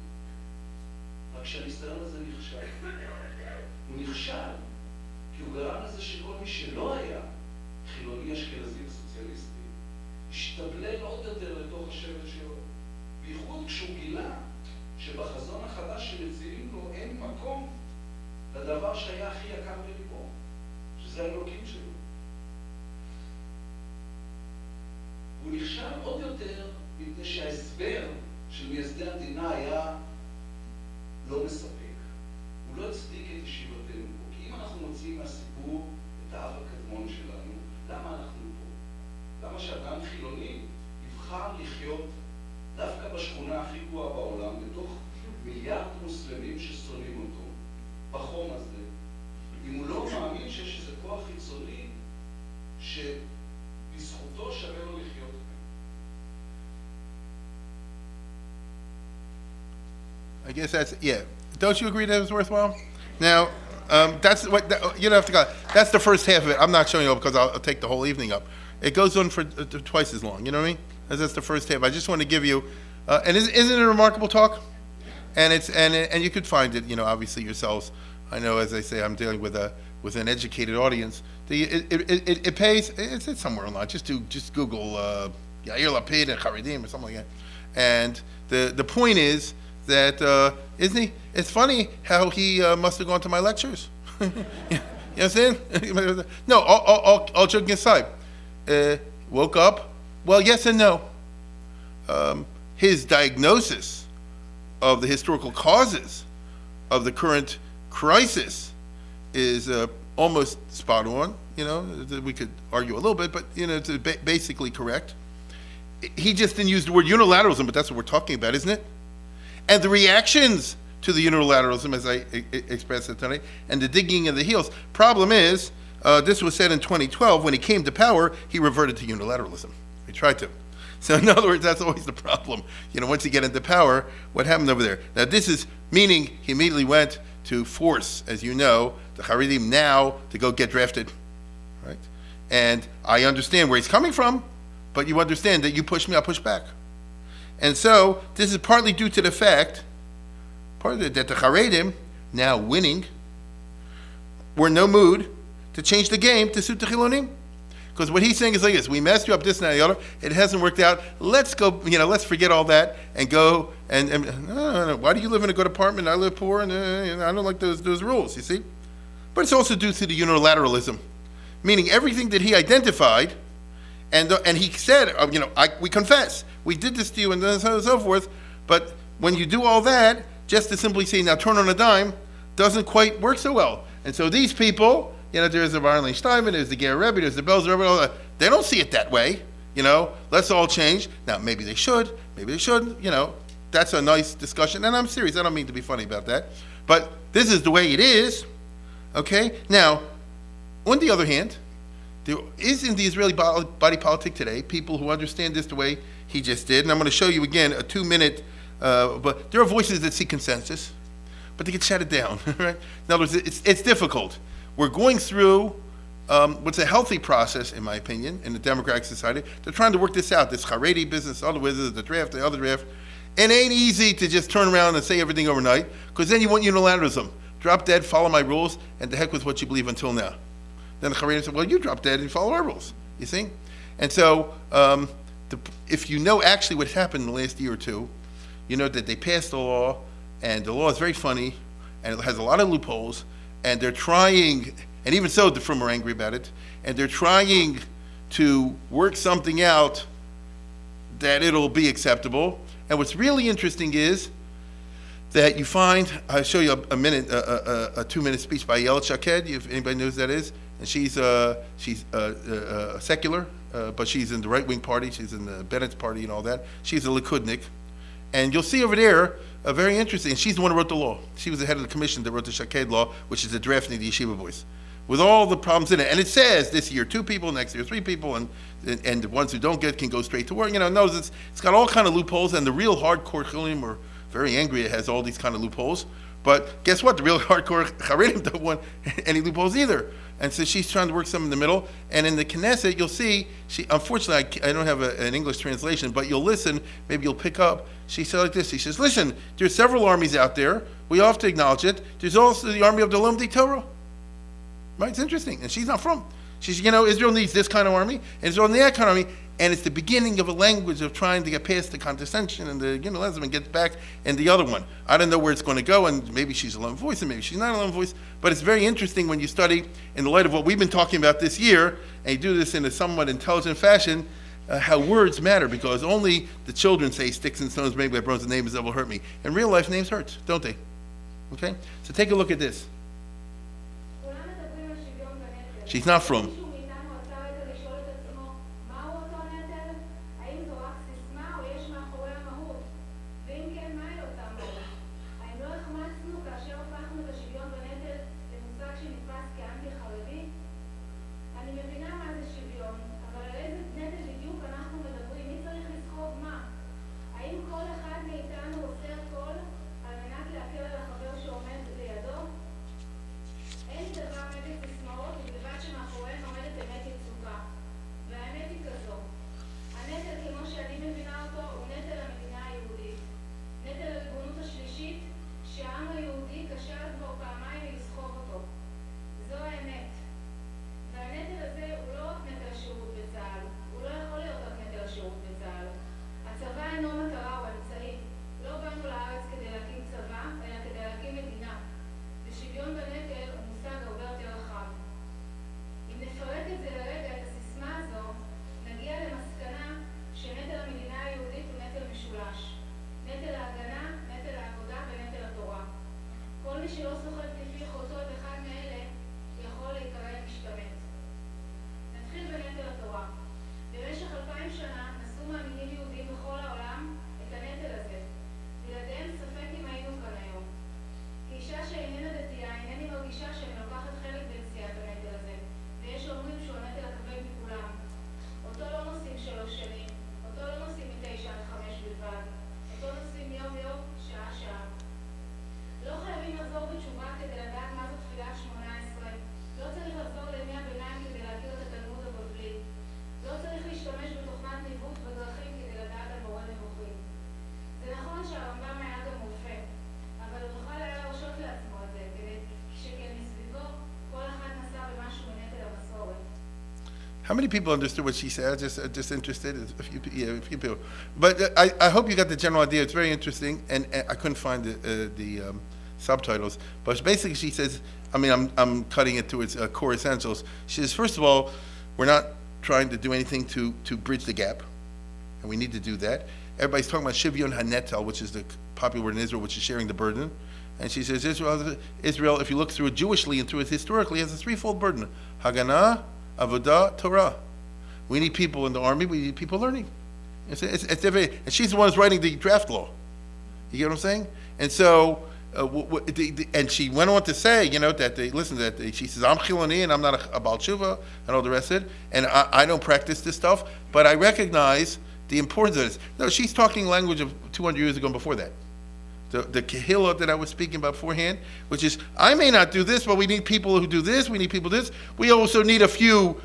רק שהניסיון הזה נכשל. הוא נכשל כי הוא גרם לזה שכל מי שלא היה חילוני אשכנזי וסוציאליסטי השתבלל עוד יותר לתוך השבט שלו. בייחוד כשהוא גילה שבחזון החדש שמציעים לו אין מקום לדבר שהיה הכי יקר בליבו, שזה האלוקים שלו. הוא נכשל עוד יותר מפני שההסבר של מייסדי המדינה היה לא מספק. הוא לא הצדיק את ישיבתנו פה. כי אם אנחנו מוצאים מהסיפור את האב הקדמון שלנו, למה אנחנו פה? למה שאדם חילוני יבחר לחיות דווקא בשכונה הכי גרועה בעולם, בתוך מיליארד מוסלמים ששונאים אותו, בחום הזה, אם הוא לא מאמין שיש איזה כוח חיצוני שבזכותו שווה לו לחיות כאן. I guess that's, yeah. Don't you agree that it was worthwhile? Now, that's what, you don't have to go. That's the first half of it. I'm not showing you because I'll take the whole evening up. It goes on for twice as long, you know what I mean? That's the first half. I just want to give you, and isn't it a remarkable talk? And and you could find it, obviously yourselves. I know, as I say, I'm dealing with an educated audience. It pays. It's somewhere online. Just Google Yair Lapid and Charedim or something like that. And the point is that isn't he? It's funny how he must have gone to my lectures. You know what I'm saying? No, all joking aside, woke up. Well, yes and no. His diagnosis of the historical causes of the current crisis is almost spot on. We could argue a little bit, but it's basically correct. He just didn't use the word unilateralism, but that's what we're talking about, isn't it? And the reactions to the unilateralism, as I expressed it tonight, and the digging of the heels. Problem is, this was said in 2012, when he came to power, he reverted to unilateralism. He tried to. So in other words, that's always the problem. Once you get into power, what happened over there? Now this is meaning he immediately went to force, as you know, the Haredim now to go get drafted, right? And I understand where he's coming from, but you understand that you push me, I'll push back. And so this is partly due to the fact, that the Haredim, now winning, were in no mood to change the game to suit the Chilonim. Because what he's saying is like this: we messed you up this and that and the other. It hasn't worked out. Let's go. Let's forget all that and go. And no. Why do you live in a good apartment? I live poor, and I don't like those rules. You see, but it's also due to the unilateralism, meaning everything that he identified, and he said, we confess, we did this to you, and so on and so forth. But when you do all that, just to simply say now turn on a dime, doesn't quite work so well. And so these people. There's the Barnley Steinman, there's the Ger Rebbe, there's the Belzer Rebbe, all that. They don't see it that way. Let's all change. Now, maybe they should, maybe they shouldn't. That's a nice discussion. And I'm serious, I don't mean to be funny about that. But this is the way it is, okay? Now, on the other hand, there is in the Israeli body politic today people who understand this the way he just did. And I'm going to show you again a 2-minute, but there are voices that seek consensus, but they get shut it down, right? In other words, it's difficult. We're going through what's a healthy process, in my opinion, in the democratic society. They're trying to work this out, this Haredi business, other wizards, the draft, the other draft. It ain't easy to just turn around and say everything overnight, because then you want unilateralism. Drop dead, follow my rules, and the heck with what you believe until now. Then the Haredi said, well, you drop dead and follow our rules, you see? And so if you know actually what happened in the last year or two, you know that they passed the law, and the law is very funny, and it has a lot of loopholes, and they're trying, and even so, the Frum are angry about it, and they're trying to work something out that it'll be acceptable. And what's really interesting is that you find, I'll show you a 2-minute speech by Ayelet Shaked, if anybody knows who that is, and she's secular, but she's in the right-wing party, she's in the Bennett's party and all that. She's a Likudnik. And you'll see over there, very interesting, she's the one who wrote the law. She was the head of the commission that wrote the Shaked law, which is the drafting of the yeshiva boys, with all the problems in it. And it says this year 2 people, next year 3 people, and the ones who don't get can go straight to work. It's got all kind of loopholes, and the real hardcore Chilim are very angry it has all these kind of loopholes. But guess what? The real hardcore Haredim don't want any loopholes either. And so she's trying to work some in the middle. And in the Knesset, you'll see, unfortunately, I don't have an English translation, but you'll listen, maybe you'll pick up. She said like this, she says, listen, there's several armies out there. We all have to acknowledge it. There's also the army of the Lomdei Torah. Right? It's interesting. And she's not from. She's, Israel needs this kind of army, and Israel needs that kind of army. And it's the beginning of a language of trying to get past the condescension and the unilateralism and get back in the other one. I don't know where it's going to go, and maybe she's a lone voice, and maybe she's not a lone voice, but it's very interesting when you study in the light of what we've been talking about this year, and you do this in a somewhat intelligent fashion, how words matter, because only the children say sticks and stones make my bones and names that will hurt me. In real life, names hurt, don't they? Okay? So take a look at this. She's not from. שלא סוחט לפי יכולתו את אחד מאלה, יכול להיקרא משתמט. נתחיל בנטל התורה. במשך 2000 שנה נשאו מאמינים יהודים בכל העולם את הנטל הזה. בלעדיהם ספק אם היינו כאן היום. כאישה שאיננה דתייה, אינני מרגישה שאני לוקחת חלק בנשיאת הנטל הזה, ויש אומרים שהוא הנטל הכבד מכולם. אותו לא נושאים 3 שנים, אותו לא נושאים מ9 עד 5 בלבד, אותו נושאים יום יום, שעה שעה. לא חייבים לחזור בתשובה כדי לדעת מה זו תפילת 18, לא צריך לחזור לימי הביניים כדי להכיר את התלמוד הבבלי, לא צריך להשתמש בתוכנת ניווט בדרכים כדי לדעת על מורה נבוכים. זה נכון שהרמב"ם היה גם רופא, אבל הוא נוכל היה להרשות לעצמו את זה, כדי שכן מסביבו כל אחד נסע במשהו מנטל המסורת. How many people understood what she said? Just interested. A few people. But I hope you got the general idea. It's very interesting, and I couldn't find the subtitles. But basically, she says, I mean, I'm cutting it to its core essentials. She says, first of all, we're not trying to do anything to bridge the gap, and we need to do that. Everybody's talking about Shivyon HaNetel, which is the popular word in Israel, which is sharing the burden. And she says, Israel, if you look through it Jewishly and through it historically, has a threefold burden: Haganah, Avodah, Torah. We need people in the army. We need people learning. It's and she's the one who's writing the draft law. You get what I'm saying? And so, and she went on to say, that she says, I'm Chiloni and I'm not a Baal Tshuva and all the rest of it, and I don't practice this stuff, but I recognize the importance of this. No, she's talking language of 200 years ago and before that. The Kehillah that I was speaking about beforehand, which is, I may not do this, but we need people who do this, we need people this. We also need a few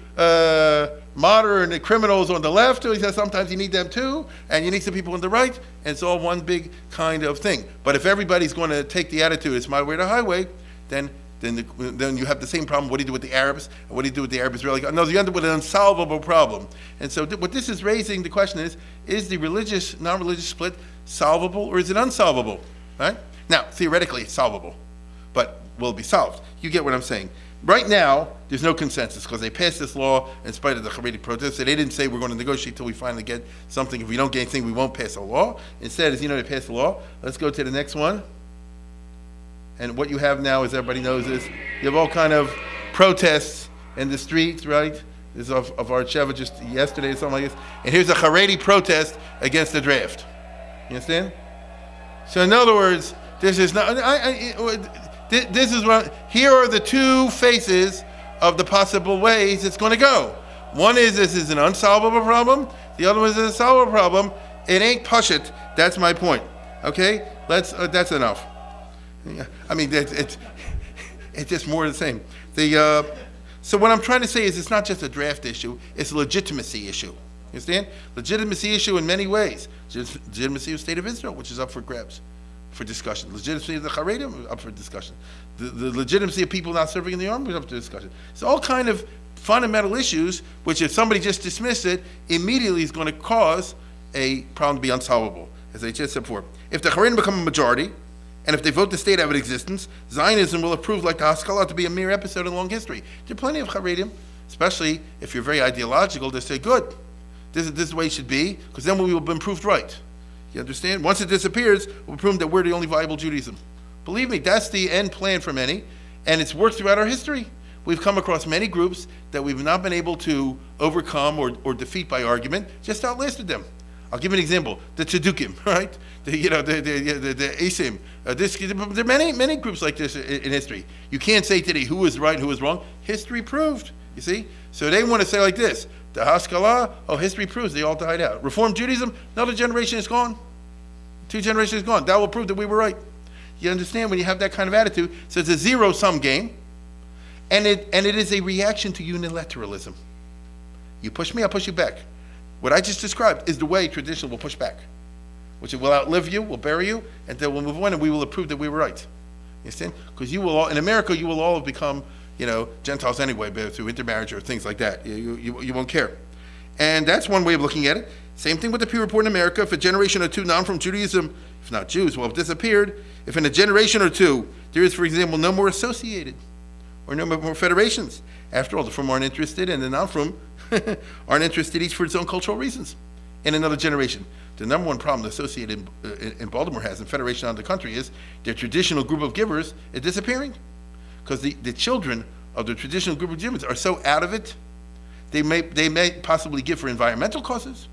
modern criminals on the left, he says sometimes you need them too, and you need some people on the right, and it's all one big kind of thing. But if everybody's going to take the attitude, it's my way to highway, then you have the same problem. What do you do with the Arabs? And what do you do with the Arab Israeli? No, you end up with an unsolvable problem. And so what this is raising, the question is the religious, non-religious split solvable or is it unsolvable? Right? Now, theoretically, it's solvable, but will it be solved? You get what I'm saying. Right now, there's no consensus because they passed this law in spite of the Haredi protests. They didn't say we're going to negotiate till we finally get something. If we don't get anything, we won't pass a law. Instead, as you know, they passed the law. Let's go to the next one. And what you have now, as everybody knows, is you have all kind of protests in the streets, right? This is of our Sheva just yesterday or something like this. And here's a Haredi protest against the draft. You understand? So in other words, this is not. This is what. Here are the two faces of the possible ways it's going to go. One is this is an unsolvable problem. The other one is a solvable problem. It ain't pashut. That's my point. Okay, that's enough. I mean, it's just more of the same. So what I'm trying to say is it's not just a draft issue. It's a legitimacy issue. You understand? Legitimacy issue in many ways. Legitimacy of the state of Israel, which is up for grabs, for discussion. Legitimacy of the Haredim, up for discussion. The legitimacy of people not serving in the army is up for discussion. It's all kind of fundamental issues, which if somebody just dismisses it, immediately is going to cause a problem to be unsolvable, as I just said before. If the Haredim become a majority, and if they vote the state out of existence, Zionism will approve like the Haskalah to be a mere episode in long history. There are plenty of Haredim, especially if you're very ideological, they say, good. This is the way it should be, because then we will have been proved right. You understand? Once it disappears, we'll prove that we're the only viable Judaism. Believe me, that's the end plan for many, and it's worked throughout our history. We've come across many groups that we've not been able to overcome or defeat by argument, just outlasted them. I'll give you an example. The Tzedukim, right? The Asim. There are many groups like this in history. You can't say today who is right and who is wrong. History proved, you see? So they want to say like this. The Haskalah, history proves they all died out. Reformed Judaism, another generation is gone. 2 generations is gone. That will prove that we were right. You understand when you have that kind of attitude? So it's a zero-sum game, and it is a reaction to unilateralism. You push me, I'll push you back. What I just described is the way tradition will push back, which it will outlive you, will bury you, and then we'll move on, and we will have proved that we were right. You understand? Because you will all, in America, you will all have become, Gentiles anyway, but through intermarriage or things like that. You won't care. And that's one way of looking at it. Same thing with the Pew Report in America. If a generation or two now from Judaism, if not Jews, will have disappeared, if in a generation or two there is, for example, no more associated or no more federations. After all, the Frum aren't interested, and the non-Frum aren't interested each for its own cultural reasons in another generation. the number one problem associated in Baltimore has in Federation on the country is their traditional group of givers is disappearing. Because the children of the traditional group of givers are so out of it, they may possibly give for environmental causes,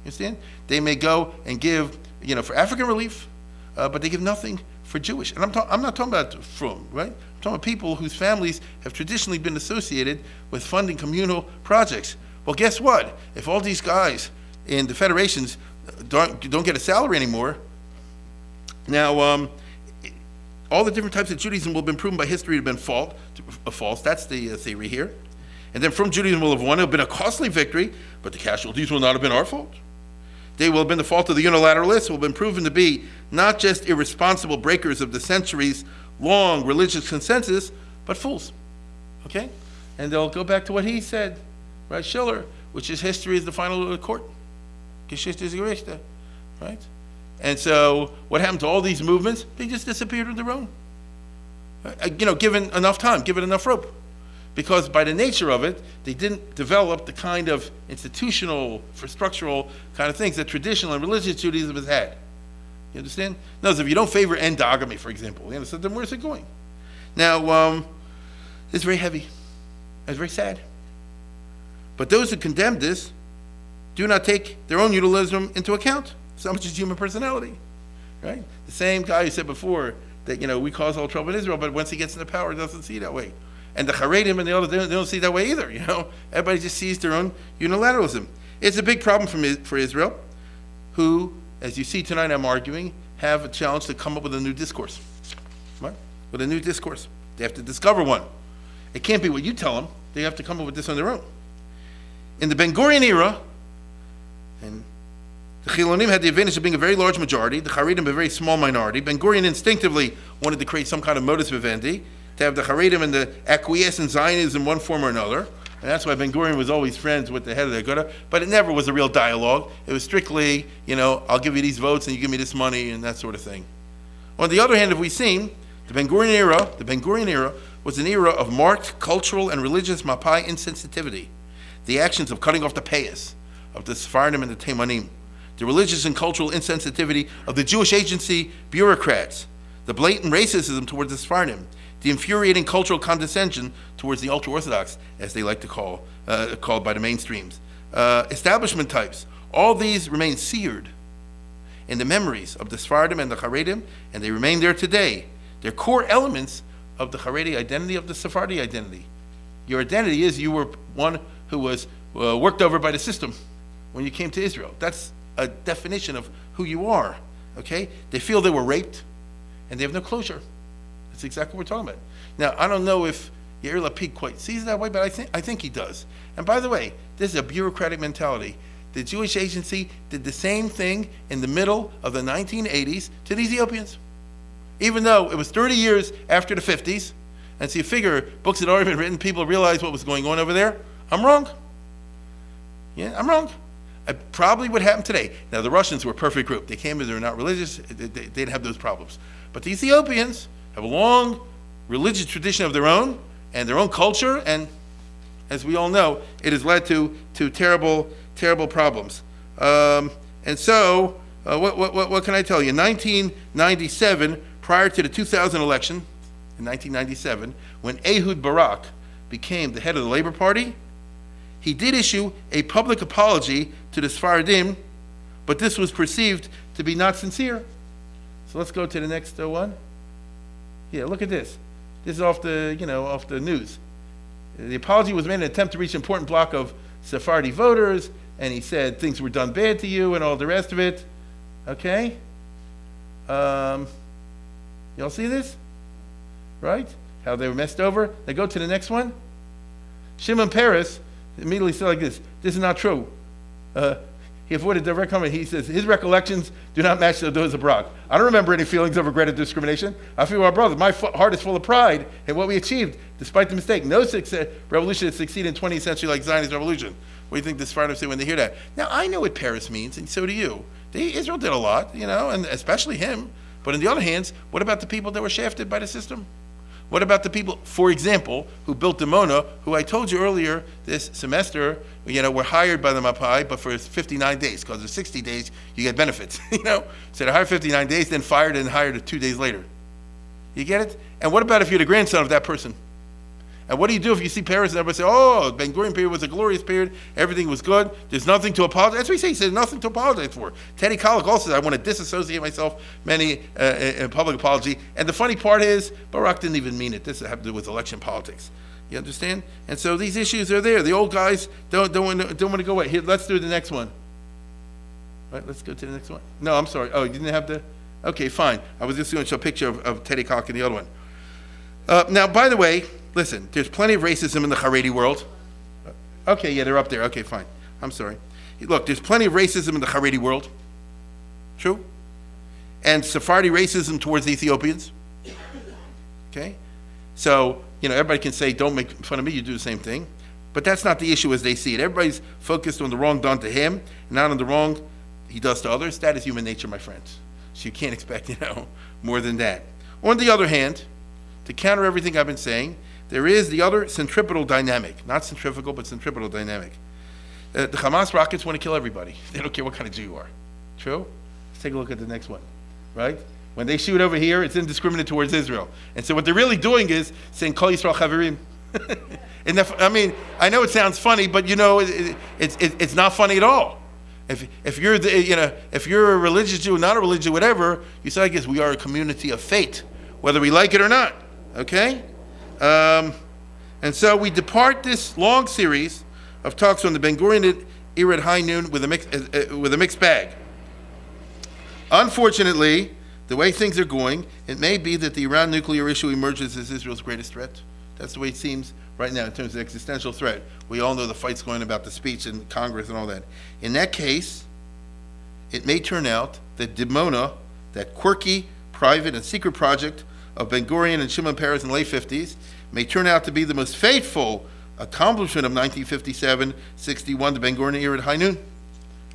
you understand? They may go and give, for African relief, but they give nothing for Jewish. And I'm not talking about frum, right? I'm talking about people whose families have traditionally been associated with funding communal projects. Well, guess what? If all these guys in the federations don't get a salary anymore, now all the different types of Judaism will have been proven by history to have been false. That's the theory here. And then from Judaism will have won. It will have been a costly victory, but the casualties will not have been our fault. They will have been the fault of the unilateralists, who have been proven to be not just irresponsible breakers of the centuries-long religious consensus, but fools. Okay? And they'll go back to what he said, right? Schiller, which is history is the final court. Geschichte ist Gerichte, right? And so what happened to all these movements? They just disappeared on their own. Given enough time, given enough rope. Because by the nature of it, they didn't develop the kind of institutional, structural kind of things that traditional and religious Judaism has had. You understand? No, so if you don't favor endogamy, for example, so then where's it going? Now, it's very heavy. It's very sad. But those who condemn this do not take their own utilalism into account. So much as human personality, right? The same guy who said before that, we cause all trouble in Israel, but once he gets into power, doesn't see that way. And the Haredim and the others, they don't see that way either, Everybody just sees their own unilateralism. It's a big problem for Israel, who, as you see tonight I'm arguing, have a challenge to come up with a new discourse. Right? With a new discourse. They have to discover one. It can't be what you tell them. They have to come up with this on their own. In the Ben Gurion era, and the Chilonim had the advantage of being a very large majority, the Haredim a very small minority. Ben Gurion instinctively wanted to create some kind of modus vivendi, to have the Haredim and the acquiesce in Zionism in one form or another. And that's why Ben Gurion was always friends with the head of the Aguda. But it never was a real dialogue. It was strictly, I'll give you these votes and you give me this money and that sort of thing. On the other hand, if we've seen, the Ben Gurion era was an era of marked cultural and religious Mapai insensitivity. The actions of cutting off the payas of the Sephardim and the Teimanim. The religious and cultural insensitivity of the Jewish agency bureaucrats. The blatant racism towards the Sephardim. The infuriating cultural condescension towards the ultra-Orthodox, as they like to called by the mainstreams. Establishment types. All these remain seared in the memories of the Sephardim and the Haredim, and they remain there today. They're core elements of the Haredi identity, of the Sephardi identity. Your identity is you were one who was worked over by the system when you came to Israel. That's a definition of who you are, okay? They feel they were raped, and they have no closure. That's exactly what we're talking about. Now, I don't know if Yair Lapid quite sees it that way, but I think he does. And by the way, this is a bureaucratic mentality. The Jewish agency did the same thing in the middle of the 1980s to the Ethiopians. Even though it was 30 years after the 50s, and so you figure books had already been written, people realized what was going on over there. I'm wrong. Yeah, I'm wrong. Probably what happened today. Now, the Russians were a perfect group. They came in, they were not religious, they didn't have those problems. But the Ethiopians have a long religious tradition of their own and their own culture, and as we all know, it has led to terrible, terrible problems. And so, what can I tell you? In 1997, prior to the 2000 election, in 1997, when Ehud Barak became the head of the Labor Party, he did issue a public apology to the Sephardim, but this was perceived to be not sincere. So let's go to the next one. Yeah, look at this. This is off the news. The apology was made in an attempt to reach an important block of Sephardi voters, and he said things were done bad to you and all the rest of it. Okay? Y'all see this? Right? How they were messed over? Now go to the next one. Shimon Peres immediately said like this: this is not true. He avoided direct comment. He says his recollections do not match those of Barak. I don't remember any feelings of regret or discrimination. I feel our brothers. My heart is full of pride in what we achieved, despite the mistake. No revolution has succeeded in the 20th century like Zionist revolution. What do you think the Sephardim say when they hear that? Now, I know what Paris means, and so do you. Israel did a lot, and especially him. But on the other hand, what about the people that were shafted by the system? What about the people, for example, who built Dimona, who I told you earlier this semester, were hired by the Mapai, but for 59 days, because of 60 days, you get benefits, So they hired 59 days, then fired and hired 2 days later. You get it? And what about if you're the grandson of that person? And what do you do if you see parents and everybody say, oh, Ben Gurion period was a glorious period, everything was good, there's nothing to apologize. That's what he said nothing to apologize for. Teddy Kollek also said, I want to disassociate myself in public apology. And the funny part is, Barak didn't even mean it. This had to do with election politics. You understand? And so these issues are there. The old guys don't want to go away. Here, let's do the next one. Right, let's go to the next one. No, I'm sorry. Oh, you didn't have the... Okay, fine. I was just going to show a picture of Teddy Kollek and the other one. Now, by the way, listen, there's plenty of racism in the Haredi world. Okay, yeah, they're up there. Okay, fine. I'm sorry. Look, there's plenty of racism in the Haredi world. True? And Sephardi racism towards the Ethiopians. Okay? So, everybody can say, don't make fun of me, you do the same thing. But that's not the issue as they see it. Everybody's focused on the wrong done to him, not on the wrong he does to others. That is human nature, my friends. So you can't expect, more than that. On the other hand, to counter everything I've been saying, there is the other centripetal dynamic. Not centrifugal, but centripetal dynamic. The Hamas rockets want to kill everybody. They don't care what kind of Jew you are. True? Let's take a look at the next one. Right? When they shoot over here, it's indiscriminate towards Israel. And so what they're really doing is saying, Kol Yisrael Chaverim. I know it sounds funny, but it's not funny at all. If you're if you're a religious Jew, not a religious Jew, whatever, you say, I guess we are a community of fate, whether we like it or not. Okay? And so we depart this long series of talks on the Ben Gurion era at high noon with a mixed bag. Unfortunately, the way things are going, it may be that the Iran nuclear issue emerges as Israel's greatest threat. That's the way it seems right now in terms of existential threat. We all know the fight's going about the speech in Congress and all that. In that case, it may turn out that Dimona, that quirky, private, and secret project of Ben Gurion and Shimon Peres in the late 50s, may turn out to be the most fateful accomplishment of 1957-61, the Ben Gurion era at high noon,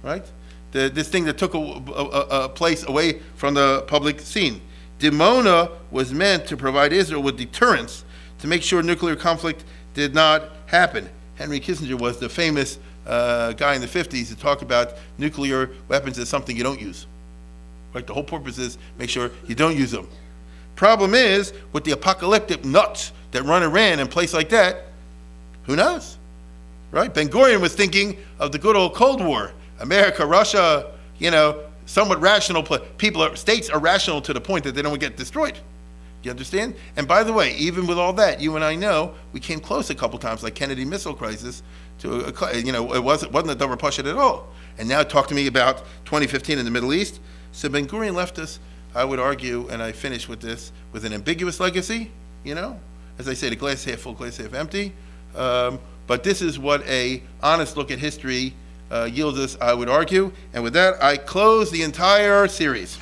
right? This thing that took a place away from the public scene. Dimona was meant to provide Israel with deterrence to make sure nuclear conflict did not happen. Henry Kissinger was the famous guy in the 50s to talk about nuclear weapons as something you don't use. Right? The whole purpose is make sure you don't use them. Problem is, with the apocalyptic nuts that run Iran and place like that, who knows? Right? Ben Gurion was thinking of the good old Cold War. America, Russia, somewhat rational states are rational to the point that they don't get destroyed. You understand? And by the way, even with all that, you and I know we came close a couple times, like Kennedy missile crisis, to it wasn't a double push it at all. And now talk to me about 2015 in the Middle East. So Ben Gurion left us, I would argue, and I finish with this, with an ambiguous legacy. As I say, the glass half full, glass half empty. But this is what a honest look at history yields us, I would argue. And with that, I close the entire series.